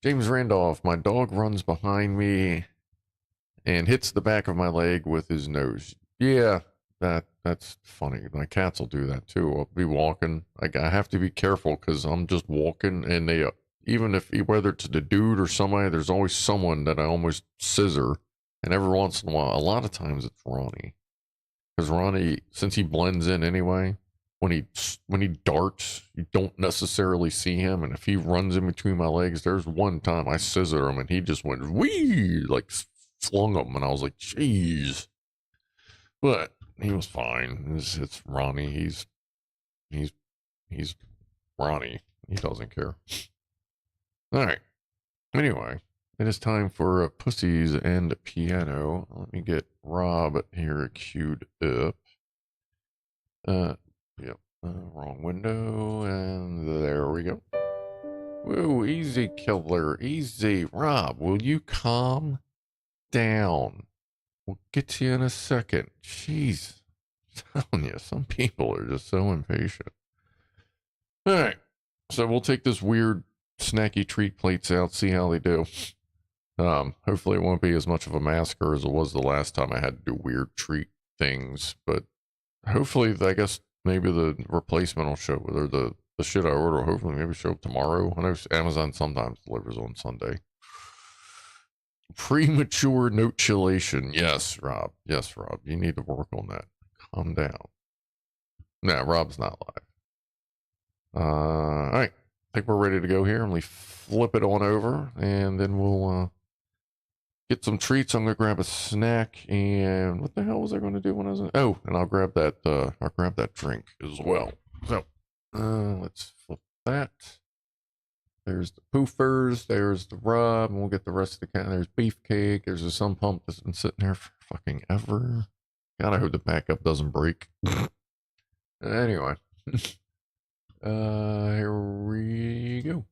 James Randolph, my dog runs behind me and hits the back of my leg with his nose. Yeah, that's funny. My cats will do that too. I'll be walking. I have to be careful because I'm just walking, and they, even if, whether it's the dude or somebody, there's always someone that I almost scissor. And every once in a while, a lot of times it's Ronnie. Because Ronnie, since he blends in anyway, when he darts, you don't necessarily see him. And if he runs in between my legs, there's one time I scissored him and he just went, wee, like flung him. And I was like, jeez. But he was fine. It's Ronnie. He's Ronnie. He doesn't care. All right. Anyway, it is time for Pussies and Piano. Let me get Rob here queued up. Yep. Wrong window, and there we go. Whoa, easy, killer. Easy. Rob, will you calm down? We'll get to you in a second. Jeez. I'm telling you, some people are just so impatient. All right. So we'll take this weird snacky treat plates out, see how they do. Hopefully it won't be as much of a massacre as it was the last time I had to do weird treat things, but hopefully, I guess maybe the replacement will show, or the shit I order will hopefully maybe show up tomorrow. I know Amazon sometimes delivers on Sunday. Premature note-chillation. Yes, Rob. Yes, Rob. You need to work on that. Calm down. Nah, Rob's not live. All right. I think we're ready to go here. Let me flip it on over, and then we'll get some treats. I'm gonna grab a snack, and what the hell was I gonna do when I was in? Oh, and I'll grab that drink as well. So let's flip that. There's the poofers, there's the rub, and we'll get the rest of the can. There's beefcake. There's a sun pump that's been sitting there for fucking ever. God, I hope the backup doesn't break. Anyway. Here we go.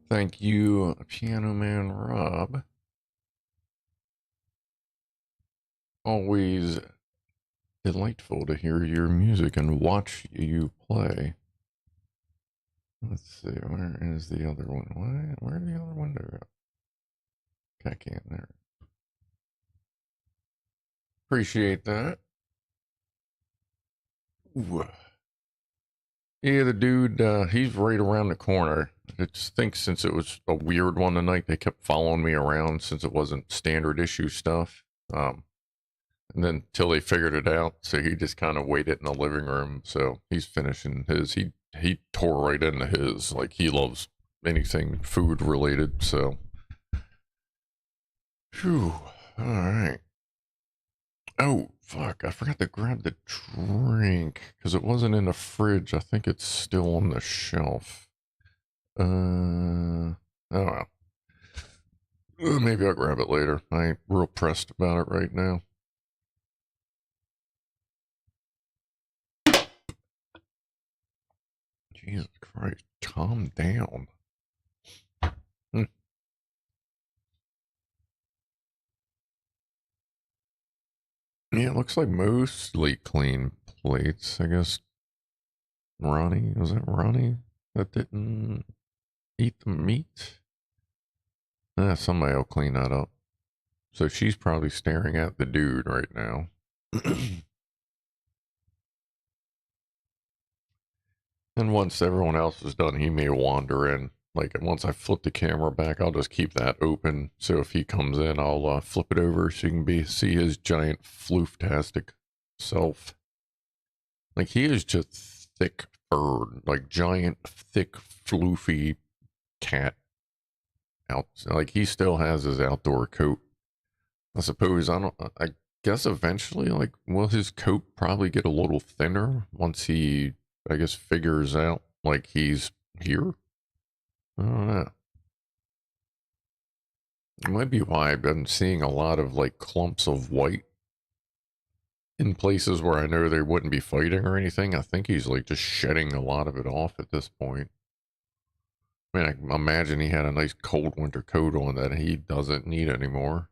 Thank you, Pianoman Rob. Always delightful to hear your music and watch you play. Let's see, where is the other one? Where'd the other window go? CatCam there. Appreciate that. Ooh. Yeah, the dude, he's right around the corner. I just think since it was a weird one tonight, they kept following me around since it wasn't standard issue stuff. And then till they figured it out, so he just kind of waited in the living room. So he's finishing his. He tore right into his. Like, he loves anything food related. So, phew. All right. Oh fuck! I forgot to grab the drink because it wasn't in the fridge. I think it's still on the shelf. Oh well. Maybe I'll grab it later. I ain't real pressed about it right now. Jesus Christ, calm down. Yeah, it looks like mostly clean plates. I guess Ronnie, was it Ronnie that didn't eat the meat? Somebody will clean that up. So she's probably staring at the dude right now. And once everyone else is done, he may wander in. Like, once I flip the camera back, I'll just keep that open. So if he comes in, I'll flip it over so you can see his giant flooftastic self. Like, he is just thick furred, like giant, thick, floofy cat. Like, he still has his outdoor coat. I suppose, I guess eventually, like, will his coat probably get a little thinner once he, I guess, figures out, like, he's here? I don't know. It might be why I've been seeing a lot of, like, clumps of white in places where I know they wouldn't be fighting or anything. I think he's, like, just shedding a lot of it off at this point. I mean, I can imagine he had a nice cold winter coat on that he doesn't need anymore.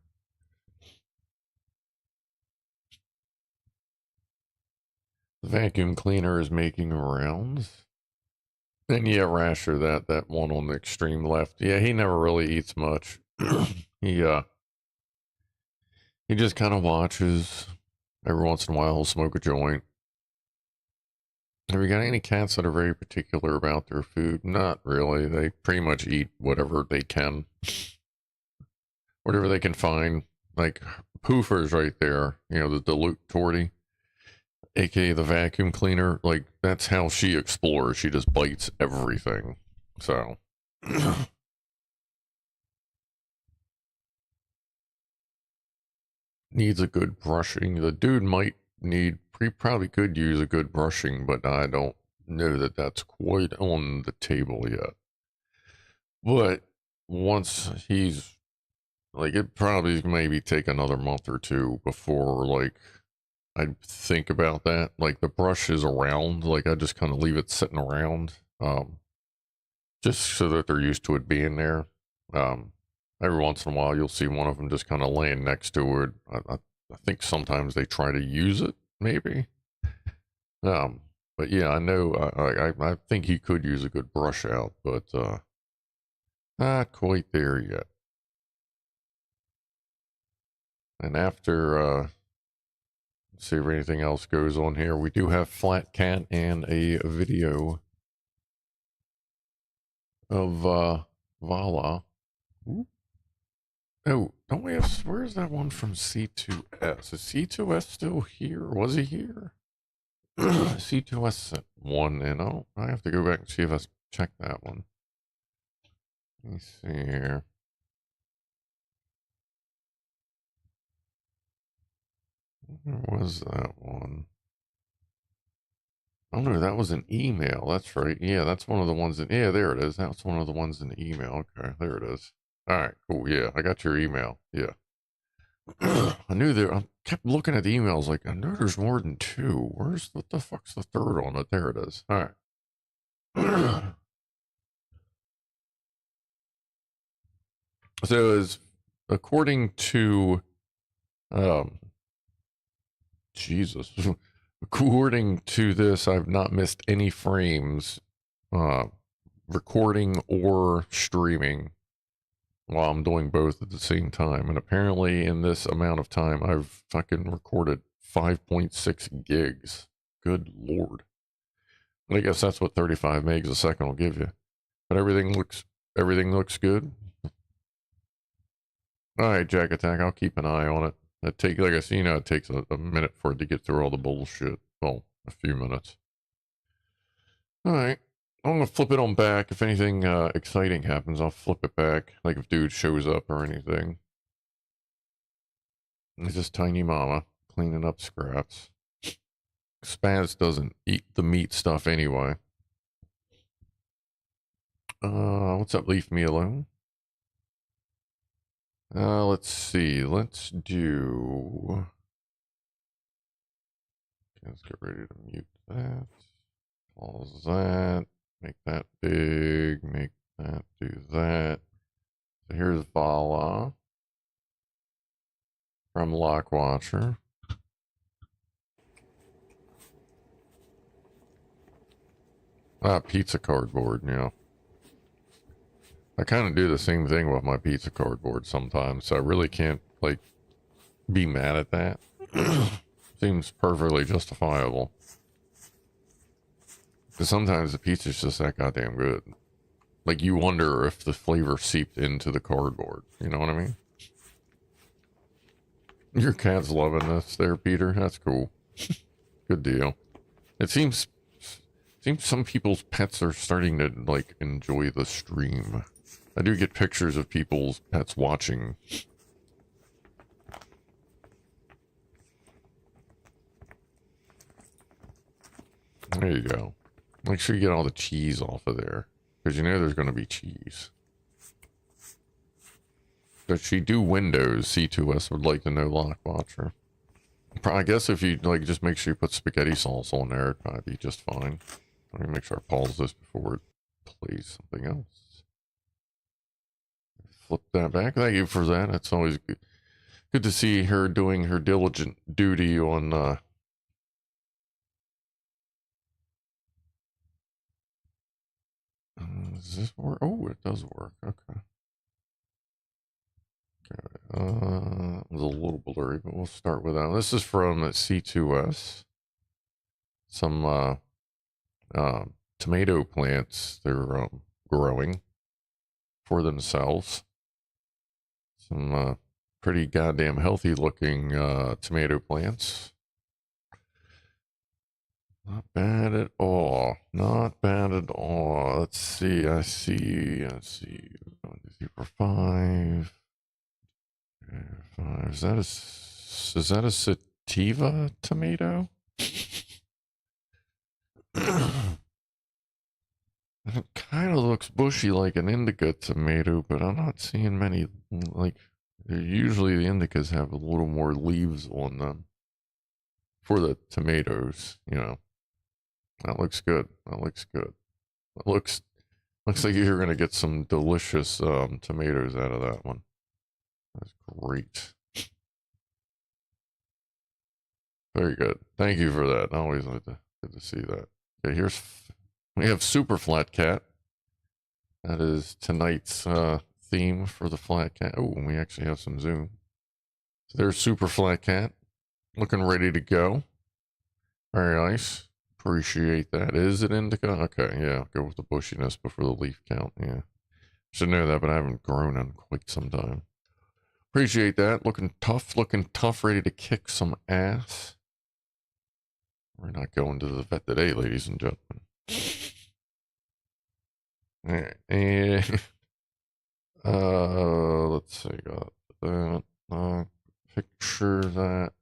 The vacuum cleaner is making rounds. And yeah, Rasher, that one on the extreme left. Yeah, he never really eats much. He just kind of watches. Every once in a while, he'll smoke a joint. Have you got any cats that are very particular about their food? Not really. They pretty much eat whatever they can. Whatever they can find. Like, Poofer's right there. You know, the dilute tortie. AKA the vacuum cleaner. Like, that's how she explores. She just bites everything. So. Needs a good brushing. The dude might need, he probably could use a good brushing, but I don't know that that's quite on the table yet. But once he's, like, it probably maybe take another month or two before, like, I think about that. Like, the brush is around, like, I just kind of leave it sitting around, just so that they're used to it being there. Every once in a while, you'll see one of them just kind of laying next to it. I think sometimes they try to use it, maybe. But yeah, I know, I think he could use a good brush out, but not quite there yet. And after, let's see if anything else goes on here. We do have Flat Cat and a video of Vala. Ooh. Oh, don't we have, where's that one from C2S? Is C2S still here? Was he here? C2S sent one in. Oh, I have to go back and see if I checked that one. Let me see here. Where was that one? Oh no, that was an email. That's right. Yeah, that's one of the ones that, yeah, there it is. That's one of the ones in the email. Okay, there it is. All right, cool. Yeah, I got your email. Yeah. I knew there, I kept looking at the emails like, I know there's more than two. What the fuck's the third on it? There it is. All right. So as according to Jesus, according to this, I've not missed any frames recording or streaming while I'm doing both at the same time. And apparently in this amount of time, I've fucking recorded 5.6 gigs. Good Lord. And I guess that's what 35 megs a second will give you. But everything looks good. All right, Jack Attack, I'll keep an eye on it. Like I see, it takes a minute for it to get through all the bullshit. Well, a few minutes. All right. I'm going to flip it on back. If anything exciting happens, I'll flip it back. Like if dude shows up or anything. It's just Tiny Mama cleaning up scraps. Spaz doesn't eat the meat stuff anyway. What's up, Leave Me Alone? Let's see. Let's do... Okay, let's get ready to mute that. Pause that. Make that big. Make that do that. So here's Vala from Lockwatcher. Pizza cardboard, yeah. I kind of do the same thing with my pizza cardboard sometimes, so I really can't, like, be mad at that. Seems perfectly justifiable. Because sometimes the pizza's just that goddamn good. Like, you wonder if the flavor seeped into the cardboard. You know what I mean? Your cat's loving this there, Peter. That's cool. Good deal. It seems some people's pets are starting to, like, enjoy the stream. I do get pictures of people's pets watching. There you go. Make sure you get all the cheese off of there. Because you know there's going to be cheese. Does she do Windows? C2S would like to know, Lockwatcher. I guess if you, like, just make sure you put spaghetti sauce on there, it'd probably be just fine. Let me make sure I pause this before it plays something else. Flip that back. Thank you for that. It's always good to see her doing her diligent duty on, does this work? Oh, it does work. Okay. It was a little blurry, but we'll start with that. This is from C2S. Some tomato plants they're growing for themselves. Some pretty goddamn healthy looking tomato plants. Not bad at all. Not bad at all. Let's see. I see. 1, 2, 3, 4, 5. 5. Is that a sativa tomato? It kind of looks bushy like an indica tomato, but I'm not seeing many, like, usually the indicas have a little more leaves on them for the tomatoes, you know. That looks good. That looks good. It looks like you're going to get some delicious tomatoes out of that one. That's great. Very good. Thank you for that. I always like to good to see that. Okay, we have Super Flat Cat. That is tonight's theme for the Flat Cat. Oh, we actually have some zoom. So there's Super Flat Cat, looking ready to go. Very nice. Appreciate that. Is it indica? Okay, yeah. Go with the bushiness before the leaf count. Yeah, should know that, but I haven't grown in quite some time. Appreciate that. Looking tough, ready to kick some ass. We're not going to the vet today, ladies and gentlemen. All right, and let's see, got that picture that.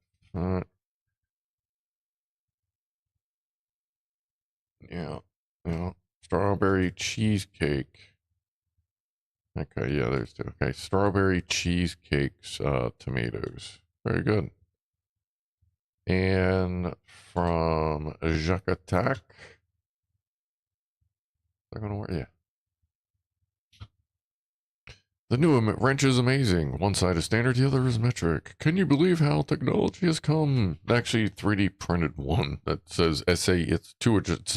Yeah, strawberry cheesecake. Okay, yeah, there's two. Okay, strawberry cheesecakes, tomatoes. Very good. And from Jacques Attack. Is that gonna work? Yeah. The new wrench is amazing. One side is standard, the other is metric. Can you believe how technology has come? Actually, 3D printed one that says SAE. It's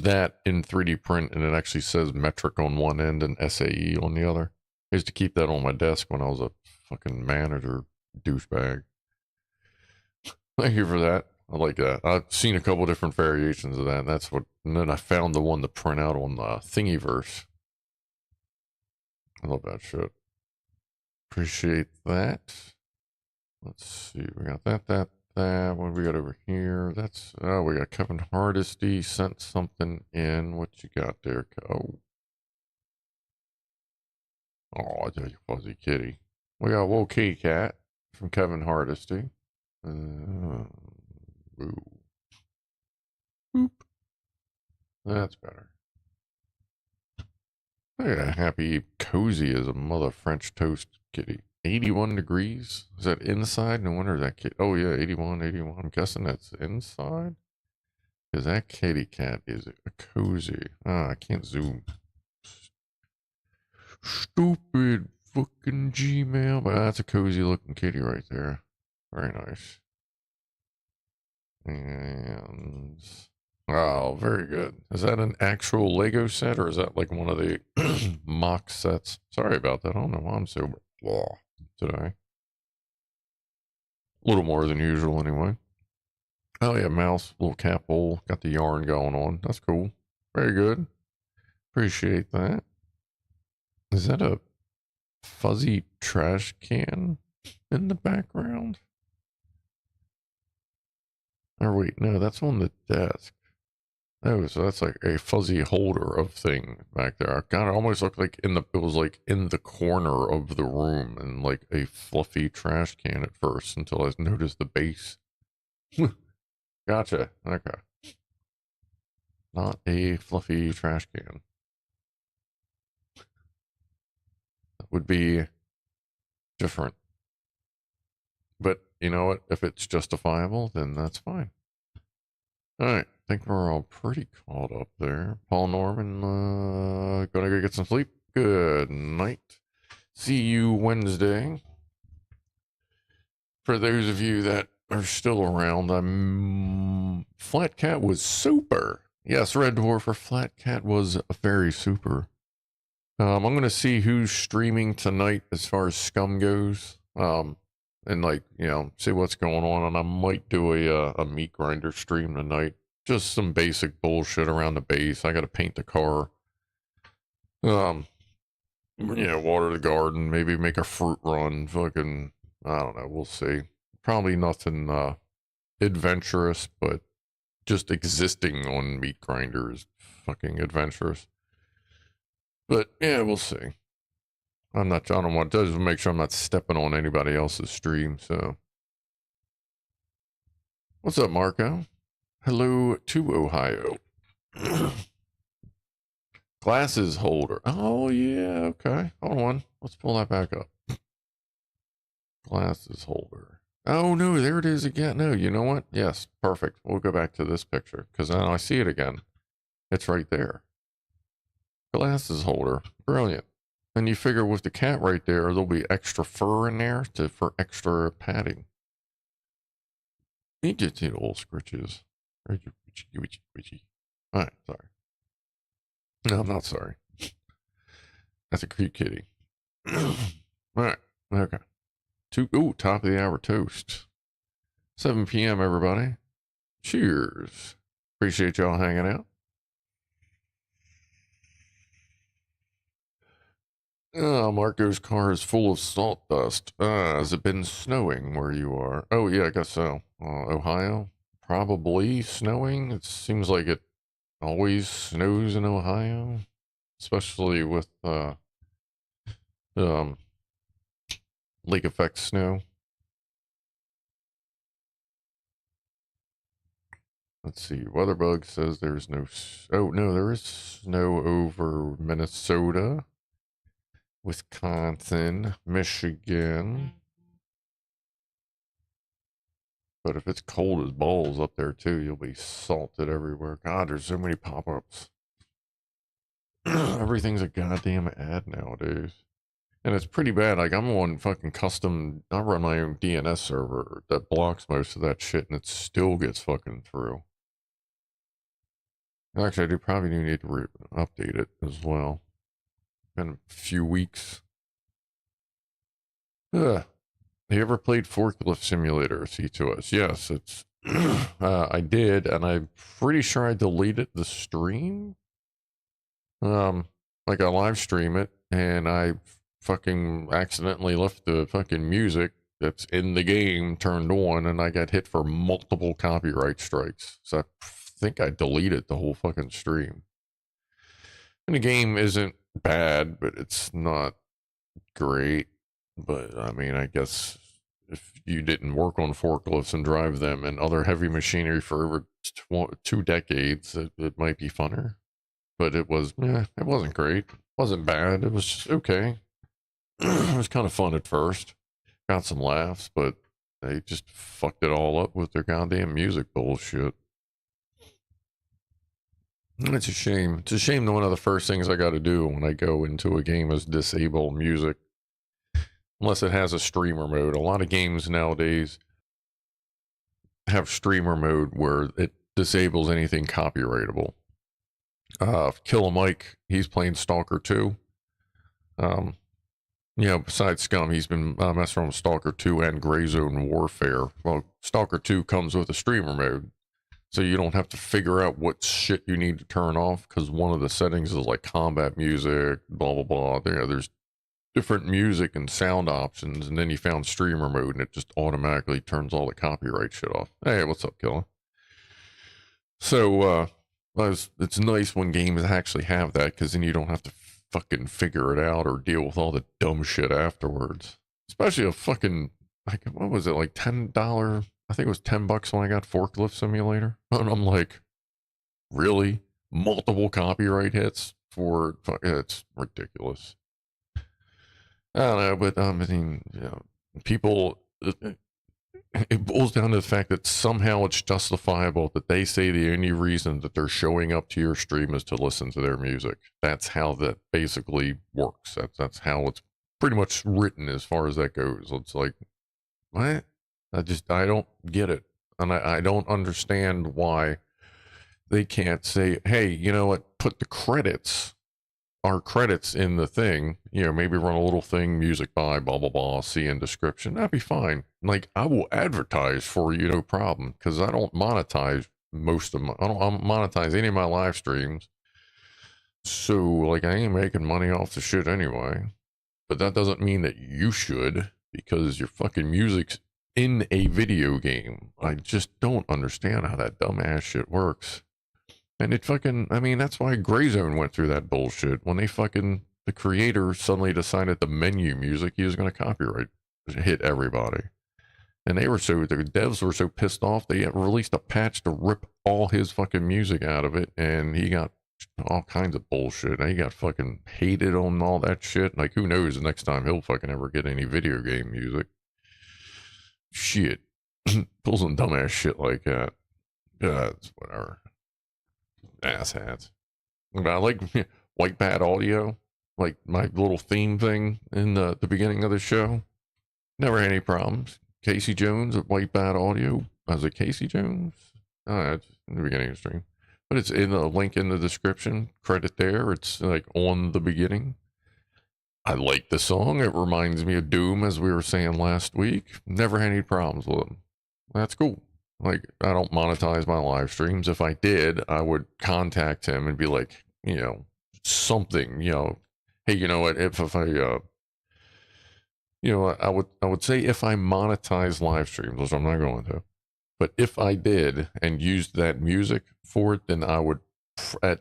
that in 3D print, and it actually says metric on one end and SAE on the other. I used to keep that on my desk when I was a fucking manager douchebag. Thank you for that. I like that. I've seen a couple different variations of that. And then I found the one to print out on the Thingiverse. I love that shit. Appreciate that. Let's see. We got that. What do we got over here? We got Kevin Hardesty sent something in. What you got there? Oh, you fuzzy kitty. We got Whoa Kitty Cat from Kevin Hardesty. Ooh. Boop. That's better. Yeah, happy cozy as a mother French toast kitty. 81 degrees? Is that inside? No wonder that kid. Oh yeah, 81. I'm guessing that's inside. Because that kitty cat is a cozy. I can't zoom. Stupid fucking Gmail. But that's a cozy looking kitty right there. Very nice. And oh, very good. Is that an actual Lego set or is that like one of the mock sets? Sorry about that. I don't know why I'm so blah today. A little more than usual anyway. Oh yeah, mouse, little cap hole. Got the yarn going on. That's cool. Very good. Appreciate that. Is that a fuzzy trash can in the background? Or wait, no, that's on the desk. Oh, so that's like a fuzzy holder of thing back there. God, it almost looked like it was like in the corner of the room and like a fluffy trash can at first until I noticed the base. Gotcha. Okay. Not a fluffy trash can. That would be different. But you know what? If it's justifiable, then that's fine. All right. I think we're all pretty caught up there. Paul Norman, gonna go get some sleep. Good night. See you Wednesday. For those of you that are still around, Flat Cat was super. Yes, Red Dwarf for Flat Cat was very super. I'm going to see who's streaming tonight as far as Scum goes. And like, see what's going on. And I might do a meat grinder stream tonight. Just some basic bullshit around the base. I got to paint the car. Water the garden. Maybe make a fruit run. Fucking, I don't know. We'll see. Probably nothing adventurous, but just existing on meat grinder is fucking adventurous. But yeah, we'll see. I don't want to make sure I'm not stepping on anybody else's stream. So, what's up, Marco? Hello to Ohio. Glasses holder. Oh yeah, okay. Hold on. Let's pull that back up. Glasses holder. Oh no, there it is again. No, you know what? Yes, perfect. We'll go back to this picture because now I see it again. It's right there. Glasses holder. Brilliant. And you figure with the cat right there, there'll be extra fur in there for extra padding. You get the old scritches. Alright, sorry. No, I'm not sorry. That's a cute kitty. Alright, okay. Top of the hour toast. 7 p.m. everybody. Cheers. Appreciate y'all hanging out. Marco's car is full of salt dust. Has it been snowing where you are? Oh, yeah, I guess so. Ohio? Probably snowing. It seems like it always snows in Ohio. Especially with, lake effect snow. Let's see. Weatherbug says there's no... Oh, no, there is snow over Minnesota. Wisconsin, Michigan. But if it's cold as balls up there too, you'll be salted everywhere. God, there's so many pop-ups. Everything's a goddamn ad nowadays. And it's pretty bad. Like, I'm on fucking custom, I run my own DNS server that blocks most of that shit, and it still gets fucking through. Actually, I do probably need to update it as well. Been a few weeks. Ugh. Have you ever played Forklift Simulator, C2S? Yes, it's, I did, and I'm pretty sure I deleted the stream. Like I live stream it, and I fucking accidentally left the fucking music that's in the game turned on, and I got hit for multiple copyright strikes. So I think I deleted the whole fucking stream. And the game isn't bad, but it's not great. But I mean, I guess if you didn't work on forklifts and drive them and other heavy machinery for over 2 decades, it might be funner. But it wasn't great. It wasn't bad. It was just okay. It was kind of fun at first. Got some laughs, but they just fucked it all up with their goddamn music bullshit. It's a shame. It's a shame that one of the first things I got to do when I go into a game is disable music. Unless it has a streamer mode. A lot of games nowadays have streamer mode where it disables anything copyrightable. Killer Mike, he's playing Stalker 2. Besides Scum, he's been messing around with Stalker 2 and Gray Zone Warfare. Well, Stalker 2 comes with a streamer mode, so you don't have to figure out what shit you need to turn off, because one of the settings is like combat music, blah, blah, blah. There's different music and sound options, and then you found streamer mode, and it just automatically turns all the copyright shit off. Hey, what's up, Killer? So, it's nice when games actually have that, because then you don't have to fucking figure it out or deal with all the dumb shit afterwards. Especially a fucking, like, what was it, like $10? I think it was $10 when I got Forklift Simulator. And I'm like, really? Multiple copyright hits for, it's ridiculous. I don't know, but I mean, people, it boils down to the fact that somehow it's justifiable that they say the only reason that they're showing up to your stream is to listen to their music. That's how that basically works. That's how it's pretty much written as far as that goes. It's like, what? I don't get it. And I don't understand why they can't say, hey, you know what, put our credits in the thing, maybe run a little thing, music by, blah, blah, blah, see in description. That'd be fine. Like, I will advertise for you, no problem, because I don't monetize I don't monetize any of my live streams. So, like, I ain't making money off the shit anyway. But that doesn't mean that you should, because your fucking music's in a video game. I just don't understand how that dumbass shit works. And it fucking, I mean, that's why Gray Zone went through that bullshit. When the creator suddenly decided the menu music, he was going to copyright hit everybody. And the devs were so pissed off, they released a patch to rip all his fucking music out of it. And he got all kinds of bullshit. He got fucking hated on all that shit. Like, who knows the next time he'll fucking ever get any video game music. Shit. Pull some dumbass shit like that. Yeah, it's whatever. Asshats. But I like White Bat Audio, like my little theme thing in the beginning of the show. Never had any problems. Casey Jones at White Bat Audio. Was it Casey Jones? It's in the beginning of the stream. But it's in the link in the description. Credit there. It's like on the beginning. I like the song. It reminds me of Doom, as we were saying last week. Never had any problems with it. That's cool. Like, I don't monetize my live streams. If I did, I would contact him and be like, something, hey, you know what, if I, I would say if I monetize live streams, which I'm not going to, but if I did and used that music for it, then I would at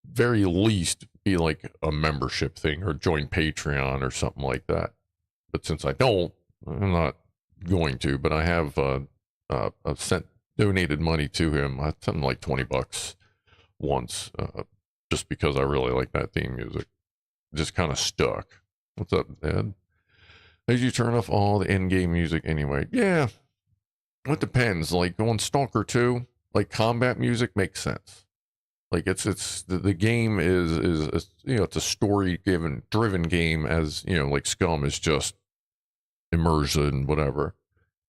very least be like a membership thing or join Patreon or something like that. But since I don't, I'm not going to, but I have, I've donated money to him. I sent him like $20 once, just because I really like that theme music. Just kind of stuck. What's up, Ed? Did you turn off all the in-game music anyway? Yeah, it depends. Like on Stalker 2, like combat music makes sense. Like the game is you know, it's a story driven game, as you know, like Scum is just immersion, whatever.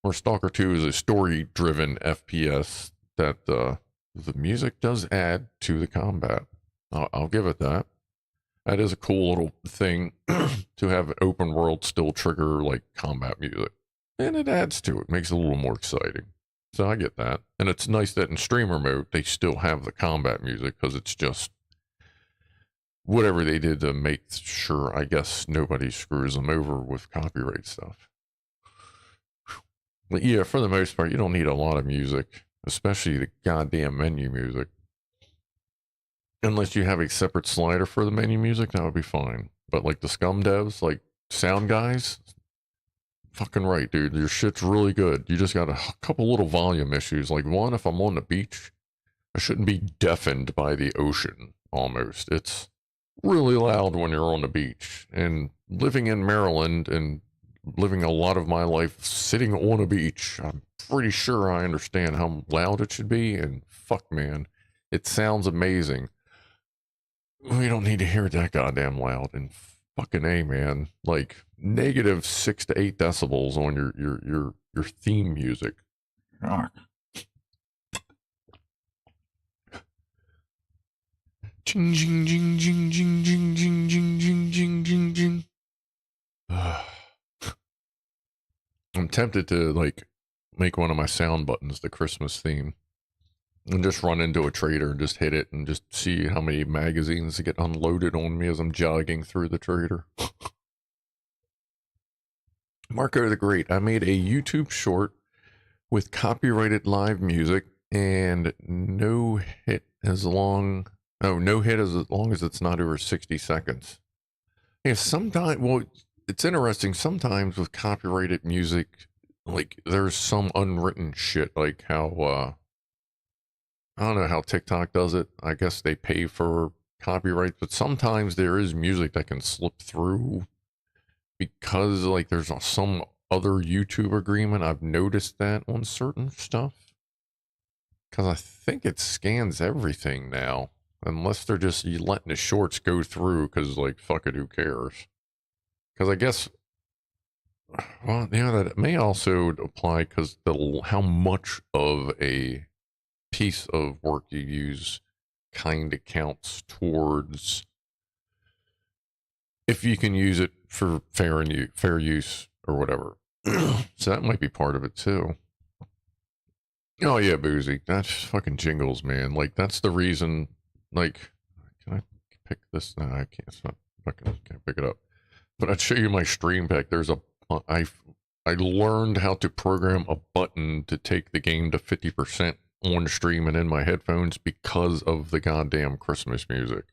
Or Stalker 2 is a story driven FPS that the music does add to the combat. I'll give it that. That is a cool little thing to have an open world still trigger like combat music. And it adds to it, makes it a little more exciting. So I get that. And it's nice that in streamer mode, they still have the combat music, because it's just whatever they did to make sure, I guess, nobody screws them over with copyright stuff. But yeah, for the most part, you don't need a lot of music, especially the goddamn menu music. Unless you have a separate slider for the menu music, that would be fine. But like the Scum devs, like sound guys, fucking right, dude. Your shit's really good. You just got a couple little volume issues. Like one, if I'm on the beach, I shouldn't be deafened by the ocean almost. It's really loud when you're on the beach. And living in Maryland and living a lot of my life sitting on a beach, I'm pretty sure I understand how loud it should be. And fuck, man, it sounds amazing. We don't need to hear it that goddamn loud. And fucking A, man, like negative 6 to 8 decibels on your theme music. Jing jing jing jing jing jing jing jing jing jing jing jing. I'm tempted to like make one of my sound buttons the Christmas theme. And just run into a trader and just hit it and just see how many magazines get unloaded on me as I'm jogging through the trader. Marco the Great. I made a YouTube short with copyrighted live music and no hit as long as it's not over 60 seconds. Yeah, sometimes, well, it's interesting. Sometimes with copyrighted music, like there's some unwritten shit, like how, I don't know how TikTok does it. I guess they pay for copyright, but sometimes there is music that can slip through because like there's some other YouTube agreement. I've noticed that on certain stuff, because I think it scans everything now, unless they're just letting the shorts go through because like, fuck it, who cares? Because I guess, well, yeah, that may also apply because how much of a piece of work you use kind of counts towards if you can use it for fair use or whatever. So that might be part of it too. Oh yeah, Boozy, that's fucking jingles, man. Like that's the reason. Like, can I pick this? No, I can't. It's not fucking. Can't pick it up. But I'd show you my stream pack. There's I learned how to program a button to take the game to 50% on stream and in my headphones because of the goddamn Christmas music.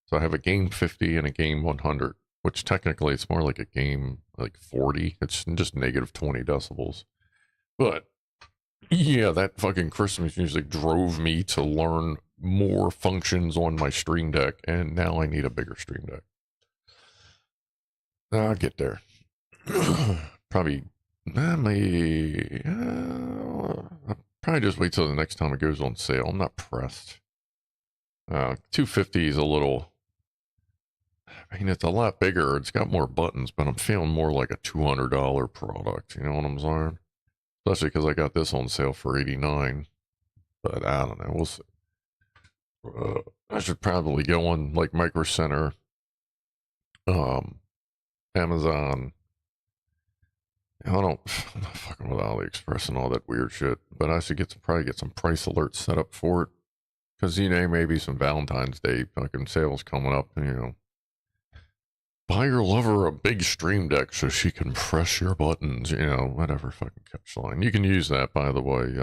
So I have a game 50 and a game 100, which technically it's more like a game like 40. It's just negative 20 decibels. But yeah, that fucking Christmas music drove me to learn more functions on my stream deck, and now I need a bigger stream deck. I'll get there. Probably probably just wait till the next time it goes on sale. I'm not pressed. 250 is a little, I mean, it's a lot bigger. It's got more buttons, but I'm feeling more like a $200 product. You know what I'm saying? Especially because I got this on sale for $89. But I don't know. We'll see. I should probably go on like Micro Center, Amazon. I'm not fucking with AliExpress and all that weird shit, but I should probably get some price alerts set up for it, because you know, maybe some Valentine's Day fucking sales coming up, and you know, buy your lover a big stream deck so she can press your buttons, you know, whatever fucking catchline. You can use that, by the way.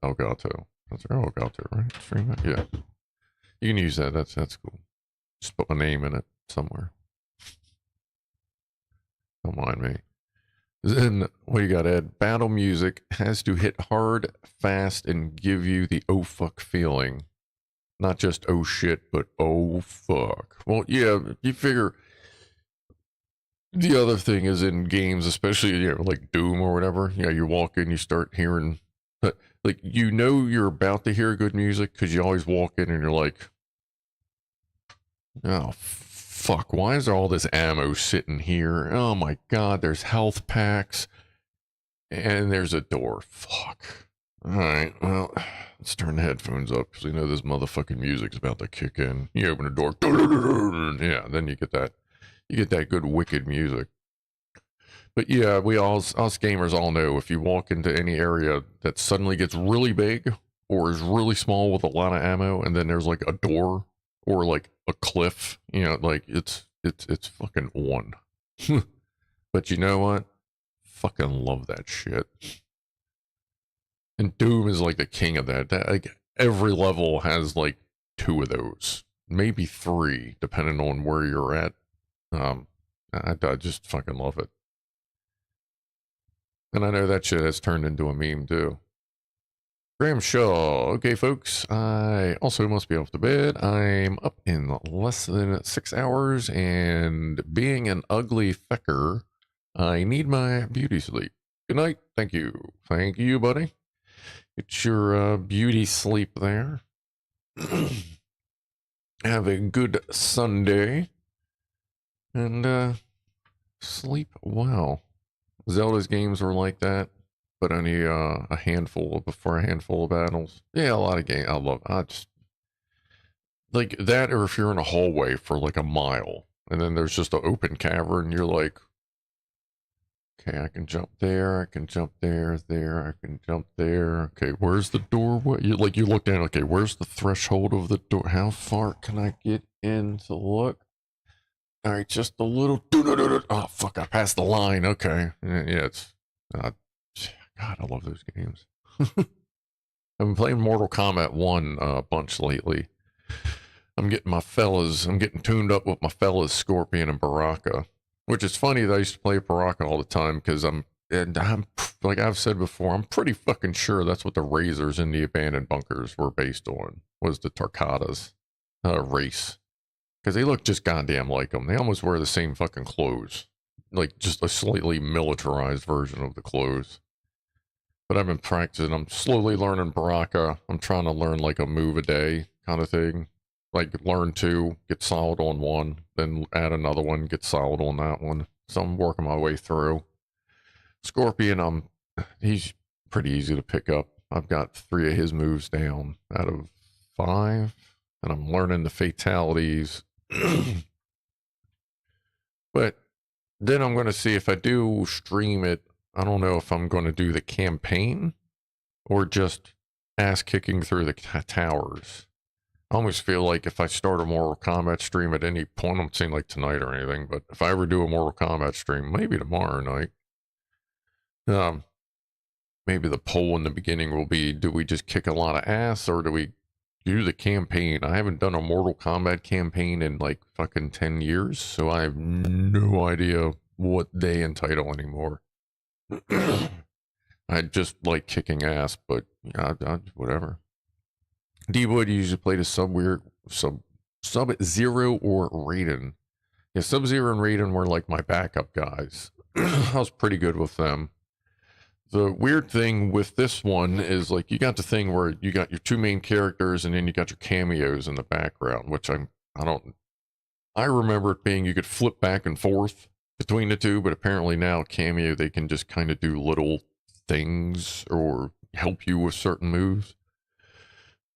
Elgato. That's Elgato, right? Stream deck, yeah. You can use that. That's cool. Just put my name in it somewhere. Don't mind me. Then what you got, Ed? Battle music has to hit hard, fast, and give you the oh fuck feeling. Not just oh shit, but oh fuck. Well, yeah, you figure the other thing is in games, especially, you know, like Doom or whatever, you know, you walk in, you start hearing But, like, you know you're about to hear good music because you always walk in and you're like, oh, fuck, why is there all this ammo sitting here? Oh my god, there's health packs. And there's a door. Fuck. Alright, well, let's turn the headphones up because we know this motherfucking music's about to kick in. You open the door. Yeah, then you get that good wicked music. But yeah, us gamers all know if you walk into any area that suddenly gets really big or is really small with a lot of ammo and then there's like a door or like a cliff, you know, like it's fucking on. But you know what? Fucking love that shit. And Doom is like the king of that. Like every level has like 2 of those, maybe 3, depending on where you're at. I just fucking love it. And I know that shit has turned into a meme too. Graham Shaw. Okay, folks, I also must be off to bed. I'm up in less than 6 hours, and being an ugly fecker, I need my beauty sleep. Good night. Thank you. Thank you, buddy. Get your beauty sleep there. Have a good Sunday. And sleep well. Zelda's games were like that, but only a handful of battles. Yeah, a lot of games. I just like that, or if you're in a hallway for like a mile, and then there's just an open cavern, you're like, okay, I can jump there, I can jump there, I can jump there. Okay, where's the door? What you look down, okay, where's the threshold of the door? How far can I get in to look? All right, just a little. Oh, fuck, I passed the line. Okay. Yeah, it's. God, I love those games. I've been playing Mortal Kombat 1 a bunch lately. I'm getting tuned up with my fellas, Scorpion and Baraka. Which is funny that I used to play Baraka all the time because I'm, like I've said before, I'm pretty fucking sure that's what the Razors in the abandoned bunkers were based on, was the Tarkadas race. Because they look just goddamn like them. They almost wear the same fucking clothes. Like, just a slightly militarized version of the clothes. But I've been practicing. I'm slowly learning Baraka. I'm trying to learn, like, a move a day kind of thing. Like, learn 2, get solid on 1, then add another one, get solid on that one. So I'm working my way through. Scorpion, he's pretty easy to pick up. I've got 3 of his moves down out of 5. And I'm learning the fatalities. But then I'm going to see if I do stream it. I don't know if I'm going to do the campaign or just ass kicking through the towers. I almost feel like if I start a Mortal Kombat stream at any point, I'm saying like tonight or anything, but if I ever do a Mortal Kombat stream, maybe tomorrow night, maybe the poll in the beginning will be, do we just kick a lot of ass or do we do the campaign? I haven't done a Mortal Kombat campaign in like fucking 10 years, so I have no idea what they entitle anymore. I just like kicking ass, but whatever. D-Wood usually played a Sub-Zero or Raiden. Yeah, Sub-Zero and Raiden were like my backup guys. I was pretty good with them. The weird thing with this one is like you got the thing where you got your 2 main characters and then you got your cameos in the background, which I remember it being you could flip back and forth between the 2, but apparently now cameo they can just kind of do little things or help you with certain moves.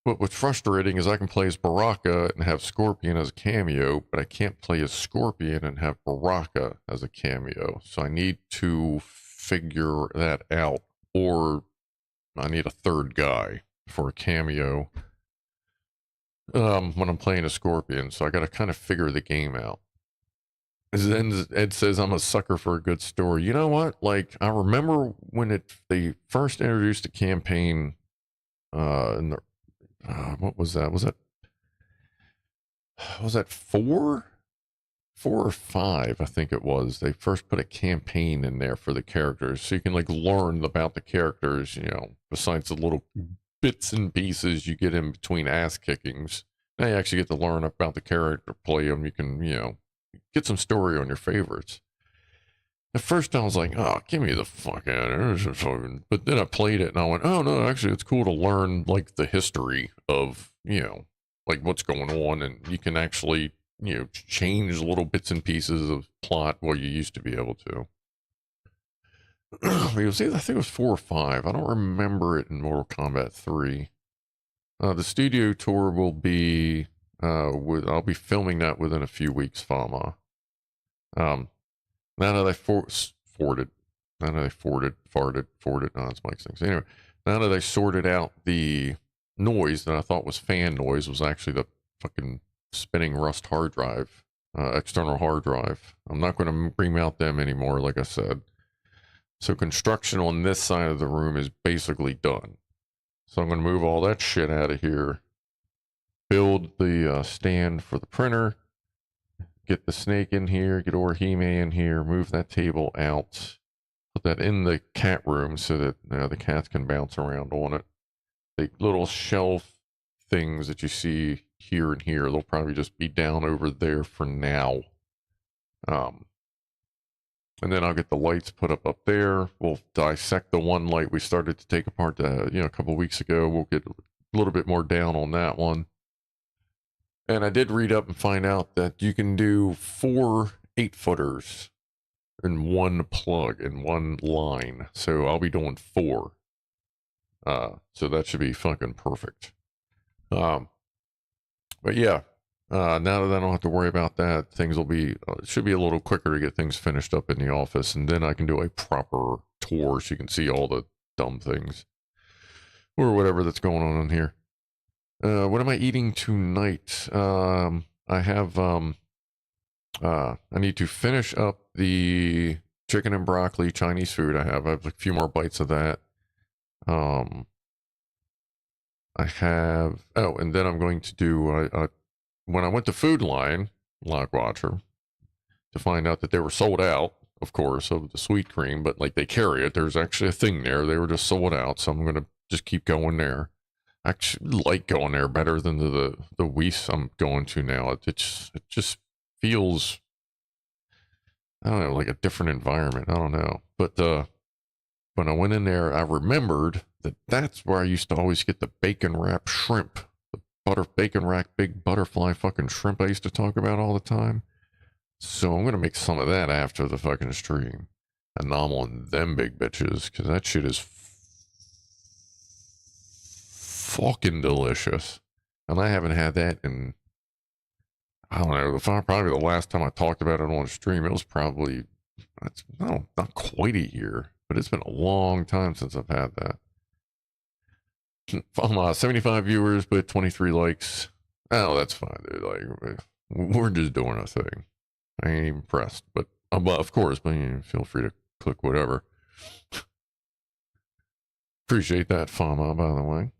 But what's frustrating is I can play as Baraka and have Scorpion as a cameo, but I can't play as Scorpion and have Baraka as a cameo. So I need to figure that out, or I need a 3rd guy for a cameo when I'm playing a Scorpion. So I got to kind of figure the game out. Then Ed says I'm a sucker for a good story. You know what? Like, I remember when they first introduced the campaign in the what was that? Was that 4? 4 or 5, I think it was. They first put a campaign in there for the characters, so you can like learn about the characters, you know, besides the little bits and pieces you get in between ass kickings. Now you actually get to learn about the character, play them. You can, you know, get some story on your favorites. At first I was like, oh, get me the fuck out of here. But then I played it and I went, oh no, actually it's cool to learn like the history of, like what's going on, and you can actually, change little bits and pieces of plot where you used to be able to. It was either, I think it was 4 or 5. I don't remember it in Mortal Kombat 3. The studio tour will be, I'll be filming that within a few weeks, Fama. Now that I farted, no, that's Mike's thing. So anyway, now that I sorted out the noise that I thought was fan noise was actually the fucking spinning rust hard drive, external hard drive. I'm not going to bring out them anymore, like I said. So construction on this side of the room is basically done. So I'm going to move all that shit out of here, build the stand for the printer, get the snake in here, get Orihime in here, move that table out, put that in the cat room so that the cats can bounce around on it. The little shelf things that you see here and here, they'll probably just be down over there for now. And then I'll get the lights put up there. We'll dissect the one light we started to take apart, a couple weeks ago. We'll get a little bit more down on that one. And I did read up and find out that you can do 4 8-footers in one plug, in one line. So I'll be doing 4. So that should be fucking perfect. But yeah. Now that I don't have to worry about that, things will be, it should be a little quicker to get things finished up in the office, and then I can do a proper tour so you can see all the dumb things or whatever that's going on in here. What am I eating tonight? I have, I need to finish up the chicken and broccoli Chinese food I have. I have a few more bites of that. I have, and then I'm going to do, when I went to Food Line, Lock Watcher, to find out that they were sold out, of course, of the sweet cream, but like they carry it. There's actually a thing there. They were just sold out, so I'm going to just keep going there. I actually like going there better than the Weiss I'm going to now. It just feels, I don't know, like a different environment. I don't know. But when I went in there, I remembered that that's where I used to always get the bacon wrap shrimp. Bacon rack, big butterfly fucking shrimp I used to talk about all the time. So I'm going to make some of that after the fucking stream. And nom on them big bitches, because that shit is fucking delicious. And I haven't had that in, I don't know, probably the last time I talked about it on stream, it was probably, not quite a year, but it's been a long time since I've had that. 75 viewers, but 23 likes. Oh, that's fine, dude. Like, we're just doing a thing. I ain't even pressed, but of course, but feel free to click whatever. Appreciate that, Fama, by the way.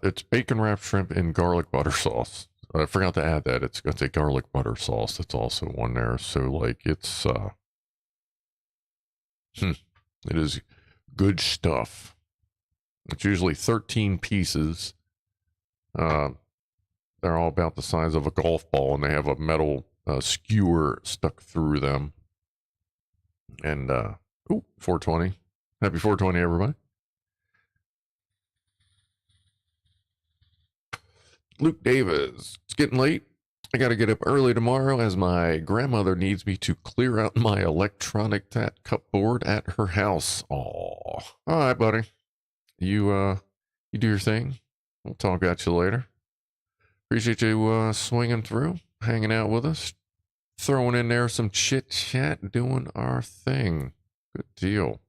It's bacon wrapped shrimp in garlic butter sauce. I forgot to add that. It's got a garlic butter sauce that's also on there. So, like, it's it is good stuff. It's usually 13 pieces. They're all about the size of a golf ball, and they have a metal skewer stuck through them. And, 420. Happy 420, everybody. Luke Davis. It's getting late. I got to get up early tomorrow as my grandmother needs me to clear out my electronic cupboard at her house. Aw. All right, buddy. You do your thing. We'll talk at you later. Appreciate you swinging through, hanging out with us, throwing in there some chit chat, doing our thing. Good deal.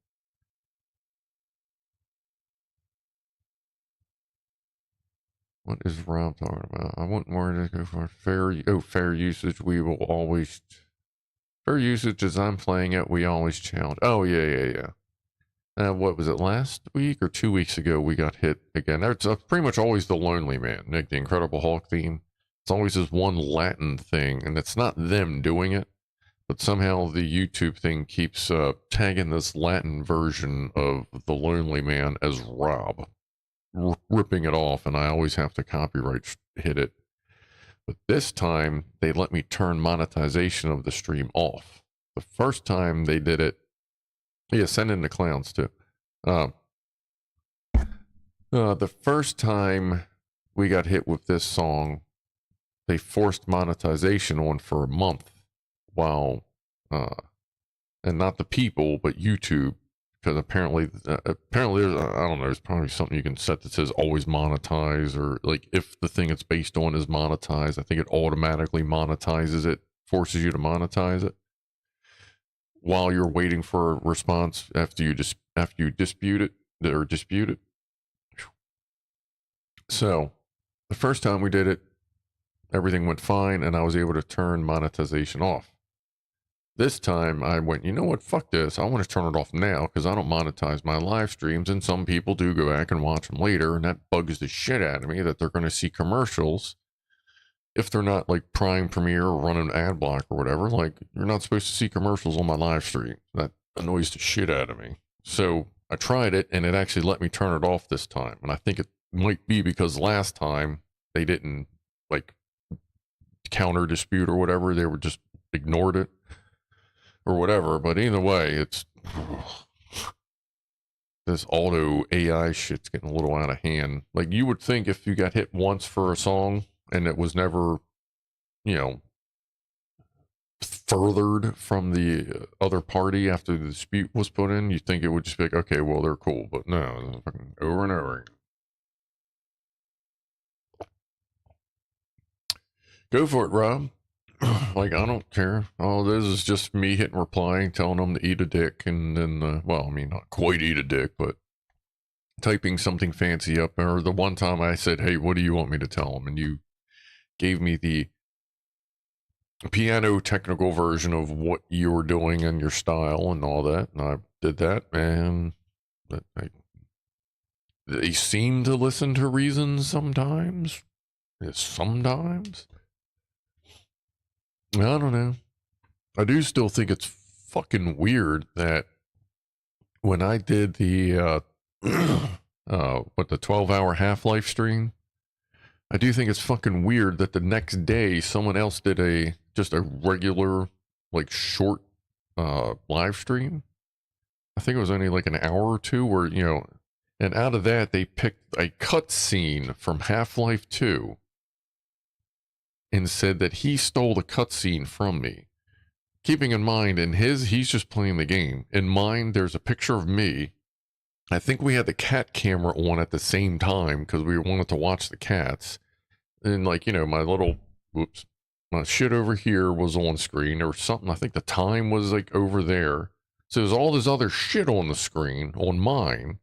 What is Rob talking about? I wouldn't worry to go for fair usage. We will always fair usage as I'm playing it. We always challenge. Oh yeah. What was it, last week or 2 weeks ago? We got hit again. It's pretty much always the Lonely Man, Nick, the Incredible Hulk theme. It's always this one Latin thing, and it's not them doing it, but somehow the YouTube thing keeps tagging this Latin version of the Lonely Man as Rob, ripping it off, and I always have to copyright hit it. But this time, they let me turn monetization of the stream off. The first time they did it, yeah, send in the clowns too. The first time we got hit with this song, they forced monetization on for a month, while, and not the people, but YouTube, because apparently there's, I don't know, there's probably something you can set that says always monetize, or like if the thing it's based on is monetized, I think it automatically monetizes it, forces you to monetize it while you're waiting for a response after you dispute it. So the first time we did it, everything went fine, and I was able to turn monetization off. This time I went, you know what, fuck this. I want to turn it off now because I don't monetize my live streams, and some people do go back and watch them later, and that bugs the shit out of me that they're going to see commercials if they're not like Prime Premiere or running ad block or whatever. Like, you're not supposed to see commercials on my live stream. That annoys the shit out of me. So I tried it, and it actually let me turn it off this time. And I think it might be because last time they didn't like counter dispute or whatever. They were just ignored it or whatever. But either way, it's this auto AI shit's getting a little out of hand. Like, you would think if you got hit once for a song and it was never, you know, furthered from the other party after the dispute was put in, you think it would just be like, okay, well, they're cool. But no, it's fucking over and over again. Go for it, Rob. Like, I don't care. All this is just me hitting replying, telling them to eat a dick, and then, well, I mean, not quite eat a dick, but typing something fancy up. Or the one time I said, hey, what do you want me to tell them? And you gave me the piano technical version of what you were doing and your style and all that. And I did that, and they seem to listen to reason sometimes. Sometimes. I don't know. I do still think it's fucking weird that when I did the, the 12-hour Half-Life stream, I do think it's fucking weird that the next day someone else did just a regular, like, short, live stream. I think it was only like an hour or two where, you know, and out of that they picked a cutscene from Half-Life 2 and said that he stole the cutscene from me. Keeping in mind, he's just playing the game. In mine, there's a picture of me. I think we had the cat camera on at the same time because we wanted to watch the cats. And, like, you know, my shit over here was on screen or something. I think the time was like over there. So there's all this other shit on the screen on mine.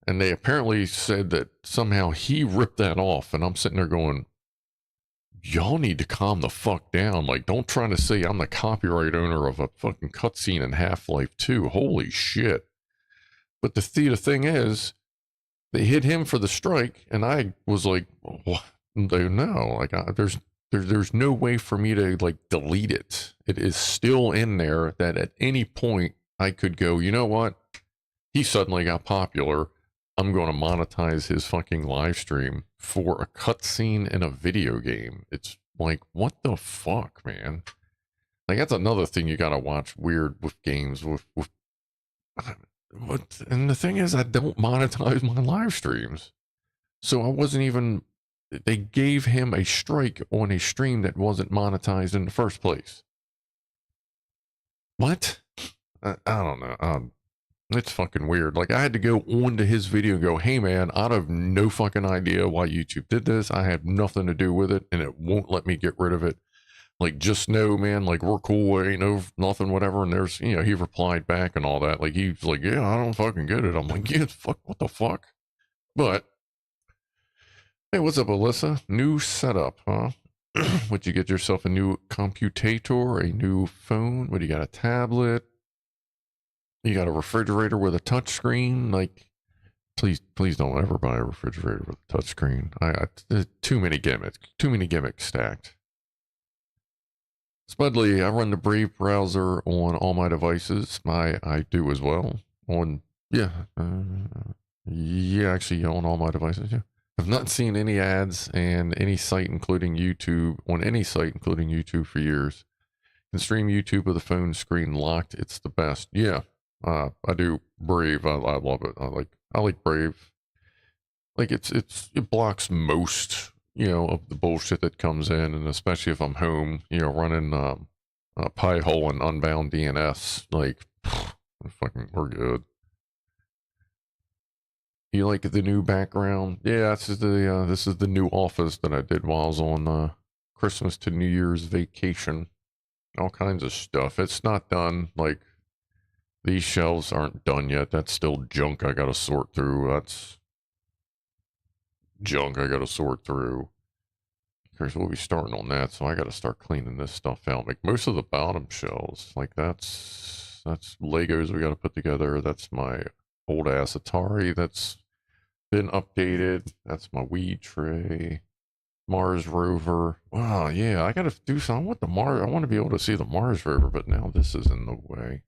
And they apparently said that somehow he ripped that off. And I'm sitting there going, y'all need to calm the fuck down. Like, don't try to say I'm the copyright owner of a fucking cutscene in Half-Life 2. Holy shit. But the thing is, they hit him for the strike, and I was like, what? No, like, there's no way for me to, like, delete it. It is still in there that at any point I could go, you know what? He suddenly got popular. I'm going to monetize his fucking live stream for a cutscene in a video game. It's like, what the fuck, man? Like, that's another thing you gotta watch weird with games. And the thing is, I don't monetize my live streams. So I wasn't even, they gave him a strike on a stream that wasn't monetized in the first place. What? I don't know. It's fucking weird. Like, I had to go onto his video and go, hey man, I have no fucking idea why YouTube did this. I had nothing to do with it, and it won't let me get rid of it. Like, just know, man, like, we're cool, ain't no nothing, whatever. And there's, you know, he replied back and all that. Like, he's like, yeah, I don't fucking get it. I'm like, yeah, fuck, what the fuck? But, hey, what's up, Alyssa? New setup, huh? Would you get yourself a new computator, a new phone? What do you got, a tablet? You got a refrigerator with a touchscreen? Like, please don't ever buy a refrigerator with a touchscreen. There's too many gimmicks stacked. Spudley, I run the Brave browser on all my devices. I do as well. Actually, on all my devices, yeah. I've not seen any ads and any site, including YouTube, on any site, including YouTube, for years. Can stream YouTube with the phone screen locked. It's the best. Yeah, I do. Brave. I love it. I like Brave. Like it blocks most, of the bullshit that comes in, and especially if I'm home, running Pi-hole and Unbound DNS, like fucking we're good. You like the new background? Yeah, this is the new office that I did while I was on Christmas to New Year's vacation. All kinds of stuff. It's not done. Like these shelves aren't done yet. That's still junk I gotta sort through. That's junk I gotta sort through. Because we'll be starting on that, so I gotta start cleaning this stuff out. Like most of the bottom shelves, like that's Legos we gotta put together. That's my old ass Atari that's been updated. That's my weed tray. Mars rover. Wow, yeah, I gotta do something with the Mars. I want to be able to see the Mars rover, but now this is in the way.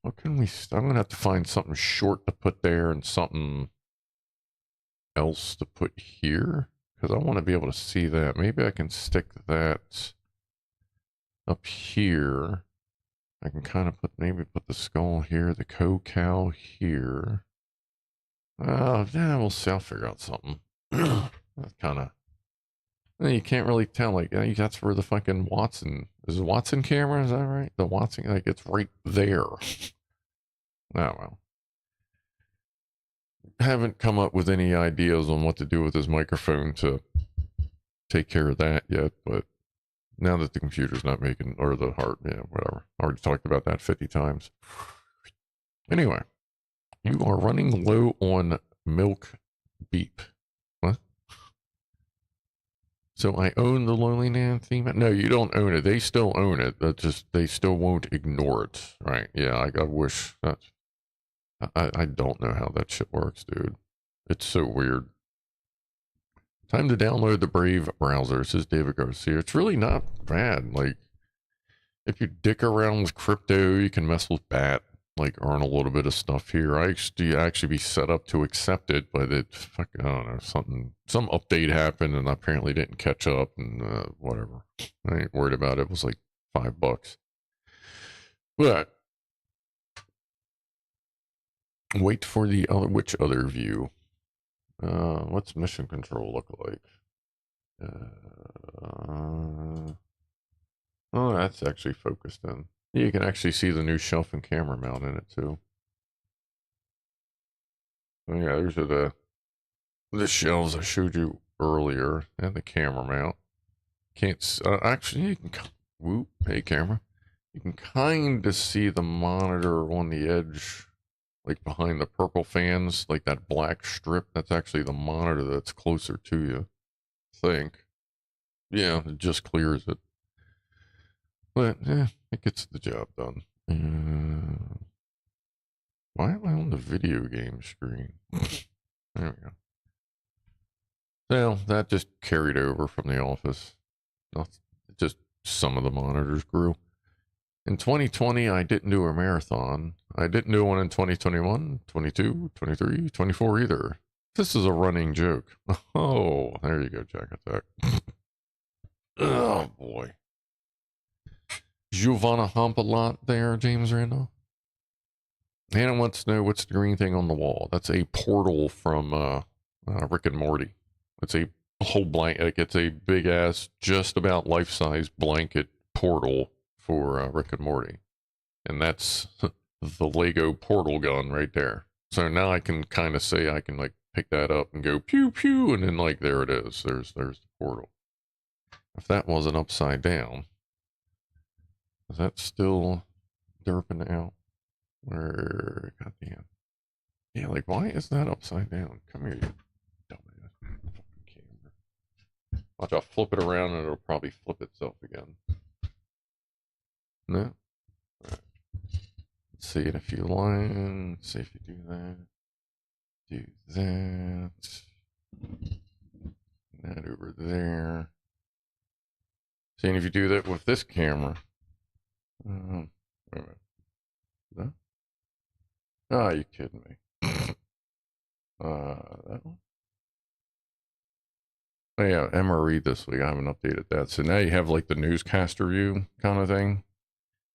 What can we? I'm gonna have to find something short to put there and something else to put here, because I want to be able to see that. Maybe I can stick that up here. I can kind of put the skull here, the cow here. Yeah, we'll see. I'll figure out something. That's kind of. You can't really tell. Like that's where the fucking Watson is. The Watson camera, is that right? The Watson, like it's right there. Oh well. Haven't come up with any ideas on what to do with this microphone to take care of that yet, but now that the computer's not making, or the heart, yeah, whatever. I already talked about that 50 times. Anyway, you are running low on milk beep. What? So I own the Lonely Man theme? No, you don't own it. They still own it. They still won't ignore it, right? Yeah, I wish that. I don't know how that shit works, dude. It's so weird. Time to download the Brave browser, says David Garcia. It's really not bad. Like, if you dick around with crypto, you can mess with Bat, like earn a little bit of stuff here. I actually be set up to accept it, but I don't know, some update happened and I apparently didn't catch up and whatever. I ain't worried about it. It was like $5. But wait for the other, which other view? What's mission control look like? Oh, that's actually focused in. You can actually see the new shelf and camera mount in it too. Oh, yeah, these are the shelves I showed you earlier, and the camera mount. Can't actually you can. Whoop! Hey, camera. You can kind of see the monitor on the edge, like behind the purple fans, like that black strip. That's actually the monitor that's closer to you. I think. Yeah, it just clears it. But yeah, it gets the job done. Why am I on the video game screen? There we go. Well, that just carried over from the office. Just some of the monitors grew. In 2020, I didn't do a marathon. I didn't do one in 2021, 22, 23, 24 either. This is a running joke. Oh, there you go, Jack Attack. Oh, boy. Giovanna hump a lot there, James Randall. Hannah wants to know what's the green thing on the wall. That's a portal from Rick and Morty. It's a whole blanket. Like it's a big ass, just about life size blanket portal for Rick and Morty, and that's the Lego portal gun right there. So now I can kind of say I can like pick that up and go pew pew, and then like there it is. There's the portal. If that wasn't upside down, is that still derping out? Where, goddamn. Yeah, like, why is that upside down? Come here, you dumbass. Fucking camera. Watch, I'll flip it around and it'll probably flip itself again. No? Alright. Let's see it if you line. Let's see if you do that. Do that. That over there. Seeing if you do that with this camera. Wait a minute. That? Oh, you kidding me? That one? Oh yeah, MRE this week. I haven't updated that. So now you have like the newscaster view kind of thing.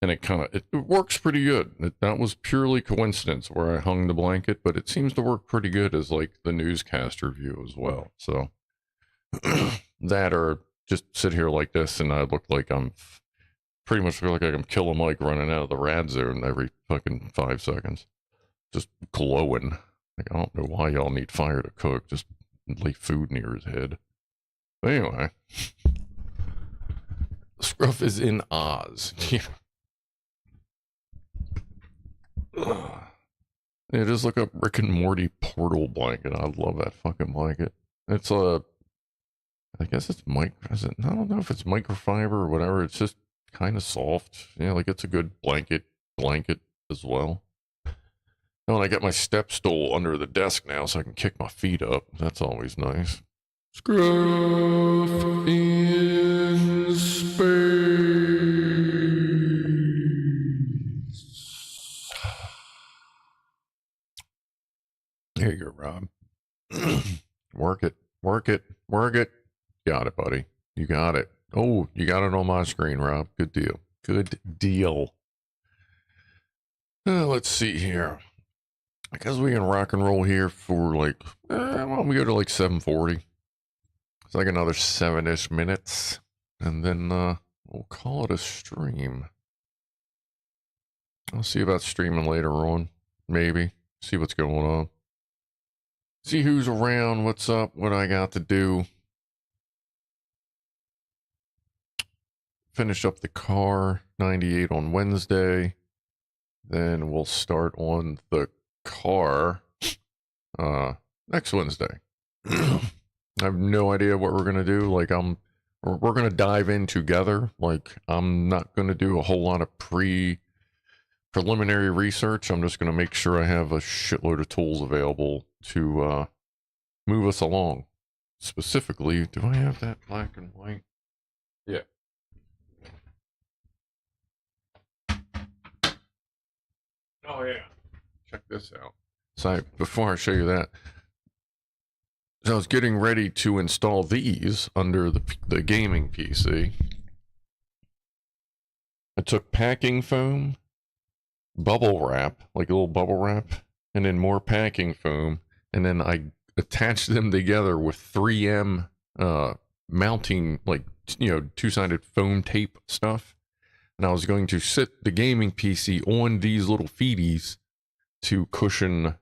And it works pretty good. That was purely coincidence where I hung the blanket, but it seems to work pretty good as like the newscaster view as well. So that or just sit here like this and I look like I'm pretty much feel like I'm Killer Mike running out of the rad zone every fucking 5 seconds. Just glowing. Like, I don't know why y'all need fire to cook. Just lay food near his head. But anyway. Scruff is in Oz. Yeah, just look up Rick and Morty portal blanket. I love that fucking blanket. It's I guess it's I don't know if it's microfiber or whatever. It's just kind of soft. Yeah, like it's a good blanket as well. Oh, and I got my step stool under the desk now so I can kick my feet up. That's always nice. Scruff in space. There you go, Rob. Work it. Got it, buddy. You got it. Oh, you got it on my screen, Rob. Good deal. Let's see here. I guess we can rock and roll here for like, well, we go to like 7:40. It's like another 7-ish minutes. And then we'll call it a stream. I'll see about streaming later on. Maybe. See what's going on. See who's around, what's up, what I got to do. Finish up the car, 98 on Wednesday. Then we'll start on the car next Wednesday. I have no idea what we're going to do. Like, we're going to dive in together. Like, I'm not going to do a whole lot of preliminary research. I'm just going to make sure I have a shitload of tools available to move us along. Specifically, do I have that black and white? Yeah. Oh yeah. Check this out. So before I show you that, so I was getting ready to install these under the gaming PC. I took packing foam, bubble wrap, like a little bubble wrap, and then more packing foam, and then I attached them together with 3M mounting, like, two-sided foam tape stuff. And I was going to sit the gaming PC on these little feeties to cushion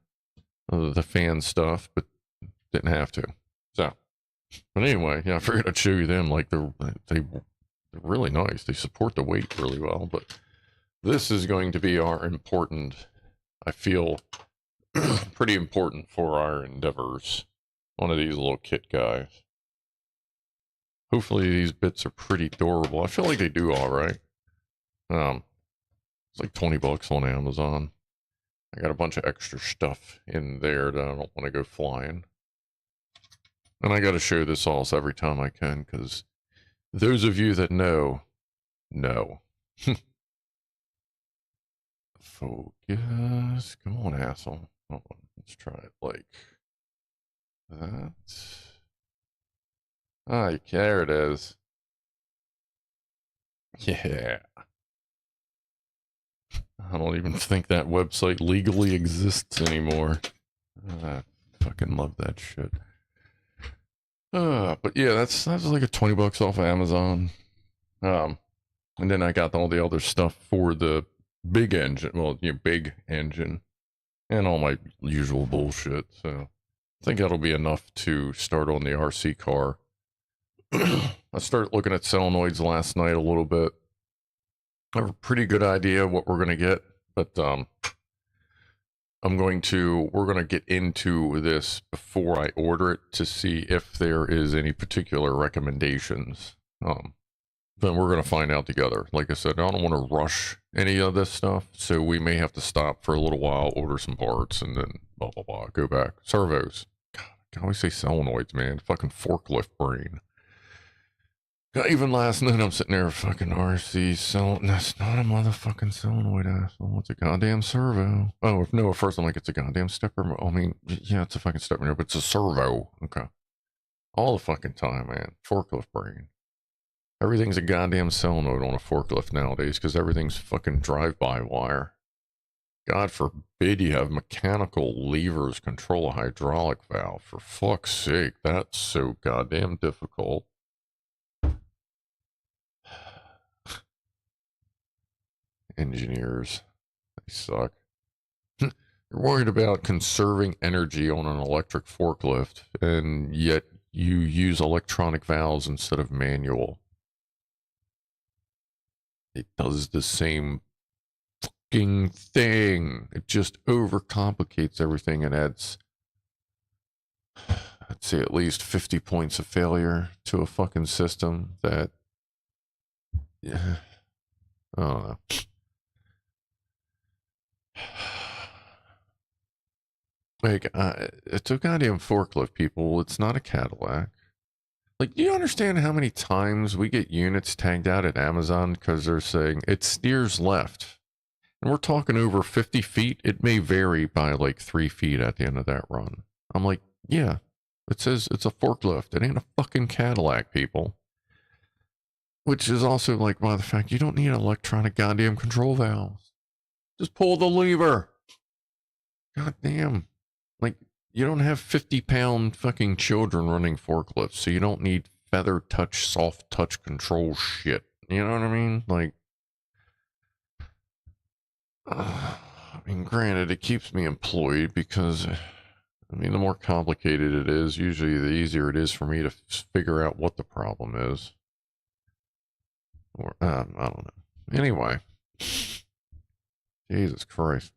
the fan stuff, but didn't have to. So, but anyway, yeah, I figured I'd show you them. Like, they're really nice. They support the weight really well. But this is going to be our important, I feel, pretty important for our endeavors. One of these little kit guys. Hopefully these bits are pretty durable. I feel like they do all right. It's like $20 on Amazon. I got a bunch of extra stuff in there that I don't want to go flying. And I got to show this also every time I can, because those of you that know. Focus. Come on, asshole. Hold on. Let's try it like that. Ah, there it is. Yeah. I don't even think that website legally exists anymore. I fucking love that shit. But yeah, that's like a $20 off of Amazon. And then I got all the other stuff for the big engine. Well, big engine. And all my usual bullshit. So I think that'll be enough to start on the RC car. I started looking at solenoids last night a little bit. I have a pretty good idea what we're going to get, but we're going to get into this before I order it to see if there is any particular recommendations. Then we're going to find out together. Like I said, I don't want to rush any of this stuff, so we may have to stop for a little while, order some parts, and then blah, blah, blah, go back. Servos. God, I can always say solenoids, man. Fucking forklift brain. Even last night, I'm sitting there, fucking RC solenoid. That's not a motherfucking solenoid, asshole. It's a goddamn servo. Oh, no, at first I'm like, it's a goddamn stepper. I mean, yeah, it's a fucking stepper, but it's a servo. Okay. All the fucking time, man. Forklift brain. Everything's a goddamn solenoid on a forklift nowadays because everything's fucking drive-by-wire. God forbid you have mechanical levers control a hydraulic valve. For fuck's sake, that's so goddamn difficult. Engineers, they suck. You're worried about conserving energy on an electric forklift, and yet you use electronic valves instead of manual. It does the same fucking thing. It just overcomplicates everything and adds, I'd say, at least 50 points of failure to a fucking system that, yeah, I don't know. Like, it's a goddamn forklift, people. It's not a Cadillac. Like, do you understand how many times we get units tagged out at Amazon because they're saying it steers left? And we're talking over 50 feet. It may vary by like 3 feet at the end of that run. I'm like, yeah, it says it's a forklift. It ain't a fucking Cadillac, people. Which is also like, by the fact you don't need electronic goddamn control valves. Just pull the lever. God damn. Like, you don't have 50-pound fucking children running forklifts, so you don't need feather touch, soft touch control shit. You know what I mean? Like, I mean, granted, it keeps me employed because, I mean, the more complicated it is, usually the easier it is for me to figure out what the problem is. Or, I don't know. Anyway. Jesus Christ.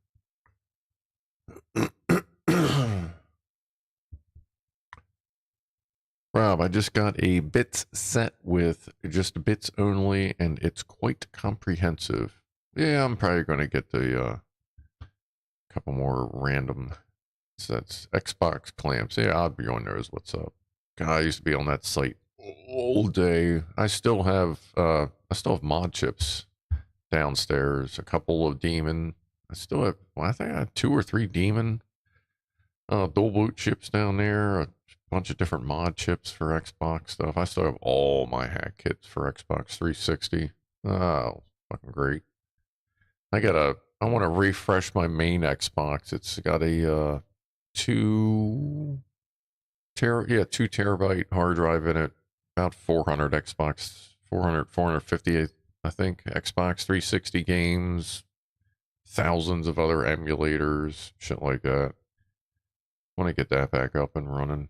Rob, I just got a bits set with just bits only, and it's quite comprehensive. Yeah, I'm probably going to get the couple more random sets. Xbox clamps. Yeah, Oddbjorn knows what's up. God, I used to be on that site all day. I still have mod chips downstairs. A couple of Demon. I still have, well, I think I have 2 or 3 Demon dual boot chips down there. A bunch of different mod chips for Xbox stuff. I still have all my hack kits for Xbox 360. Oh, fucking great. I want to refresh my main Xbox. It's got a 2 terabyte hard drive in it. About 450, I think, Xbox 360 games, thousands of other emulators, shit like that. I want to get that back up and running.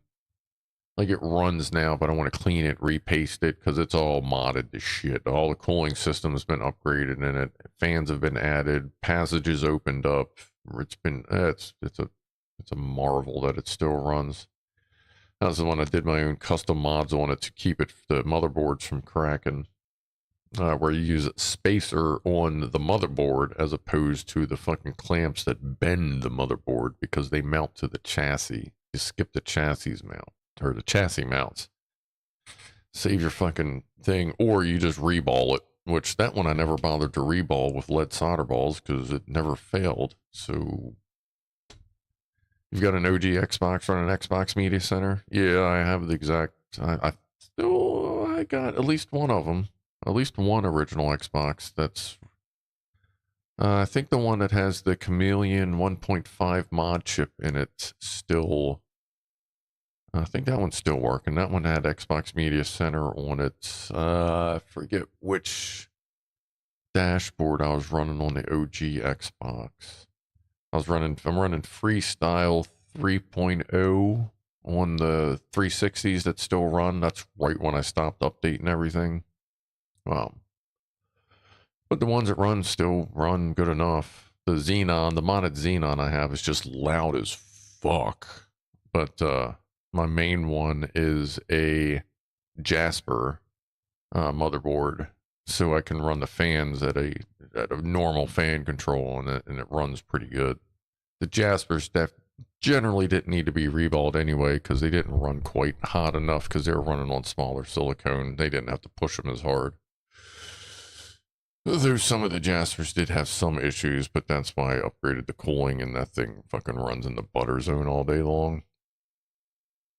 Like, it runs now, but I want to clean it, repaste it, because it's all modded to shit. All the cooling system's been upgraded in it. Fans have been added. Passages opened up. It's been, it's a marvel that it still runs. That was the one I did my own custom mods on it to keep it, the motherboards from cracking. Where you use a spacer on the motherboard as opposed to the fucking clamps that bend the motherboard because they mount to the chassis. You skip the chassis mount, or the chassis mounts. Save your fucking thing, or you just reball it, which that one I never bothered to reball with lead solder balls because it never failed. So, you've got an OG Xbox running Xbox Media Center? Yeah, I have the exact, I got at least one of them. At least one original Xbox that's, I think the one that has the Chameleon 1.5 mod chip in it still, I think that one's still working. That one had Xbox Media Center on it. I forget which dashboard I was running on the OG Xbox. I'm running Freestyle 3.0 on the 360s that still run. That's right when I stopped updating everything. But the ones that run still run good enough. The Xenon, the modded Xenon I have is just loud as fuck. But my main one is a Jasper motherboard, so I can run the fans at a normal fan control on it, and it runs pretty good. The Jaspers generally didn't need to be reballed anyway because they didn't run quite hot enough because they were running on smaller silicone. They didn't have to push them as hard. Though some of the Jaspers did have some issues, but that's why I upgraded the cooling, and that thing fucking runs in the butter zone all day long.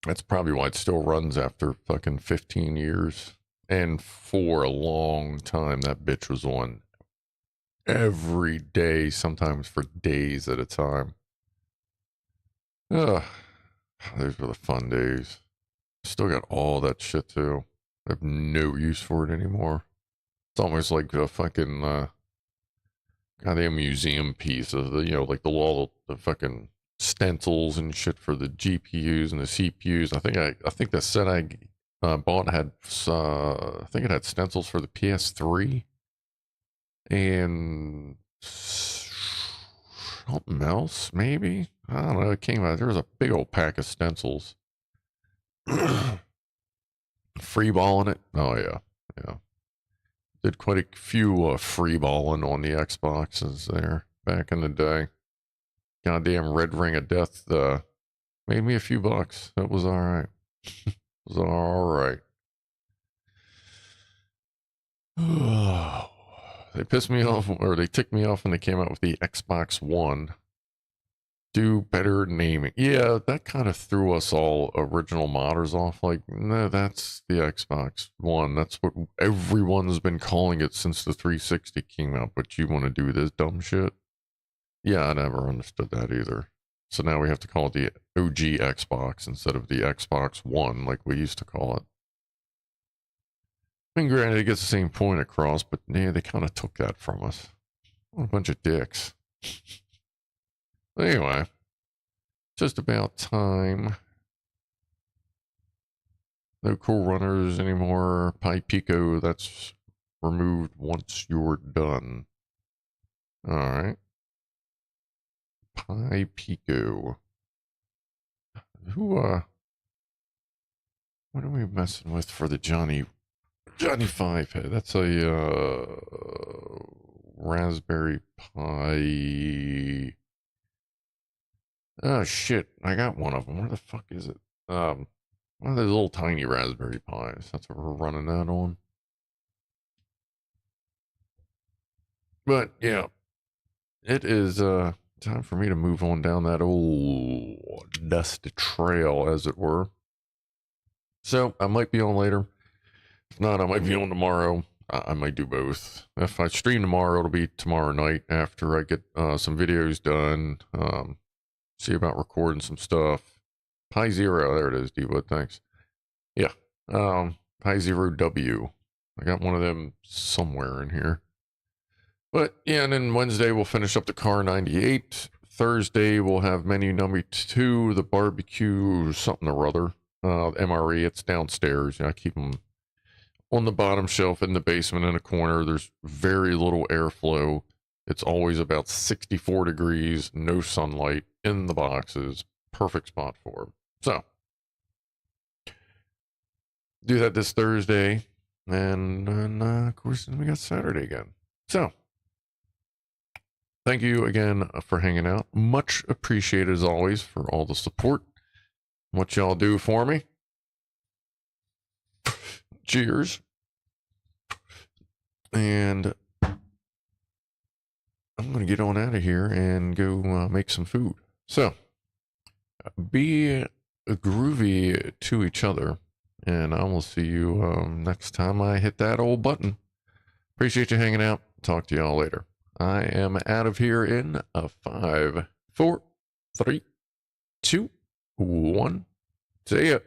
That's probably why it still runs after fucking 15 years. And for a long time, that bitch was on every day, sometimes for days at a time. Ugh, those were the fun days. Still got all that shit too. I have no use for it anymore. It's almost like a fucking goddamn museum piece of the, you know, like the fucking stencils and shit for the GPUs and the CPUs. I think the set I bought had I think it had stencils for the PS3 and something else maybe. I don't know. It came out. There was a big old pack of stencils. Free balling it. Oh yeah, yeah. Did quite a few free balling on the Xboxes there back in the day. Goddamn Red Ring of Death made me a few bucks. That was all right. It was all right. They pissed me off, or they ticked me off when they came out with the Xbox One. Do better naming. Yeah, that kind of threw us all original modders off. Like, no, that's the Xbox One. That's what everyone's been calling it since the 360 came out. But you want to do this dumb shit? Yeah, I never understood that either. So now we have to call it the OG Xbox instead of the Xbox One, like we used to call it. And granted, it gets the same point across, but yeah, they kind of took that from us. What a bunch of dicks. Anyway, just about time. No cool runners anymore. Pi Pico, that's removed once you're done. All right. Pi Pico. What are we messing with for the Johnny 5 head? That's a Raspberry Pi. Oh shit, I got one of them. Where the fuck is it? One of those little tiny Raspberry Pis. That's what we're running that on. But yeah, it is time for me to move on down that old dusty trail, as it were. So I might be on later. If not, I might be on tomorrow. I might do both. If I stream tomorrow, it'll be tomorrow night after I get some videos done. See about recording some stuff. Pi Zero, there it is, D-Wood, thanks. Yeah, Pi Zero W. I got one of them somewhere in here. But yeah, and then Wednesday we'll finish up the Car 98. Thursday we'll have menu number 2, the barbecue something or other. MRE, it's downstairs. I keep them on the bottom shelf in the basement in a corner. There's very little airflow. It's always about 64 degrees, no sunlight in the boxes. Perfect spot for them. So, do that this Thursday. And then, of course, we got Saturday again. So, thank you again for hanging out. Much appreciated as always for all the support. What y'all do for me. Cheers. And I'm going to get on out of here and go make some food. So, be groovy to each other. And I will see you next time I hit that old button. Appreciate you hanging out. Talk to y'all later. I am out of here in 5, 4, 3, 2, 1. See ya.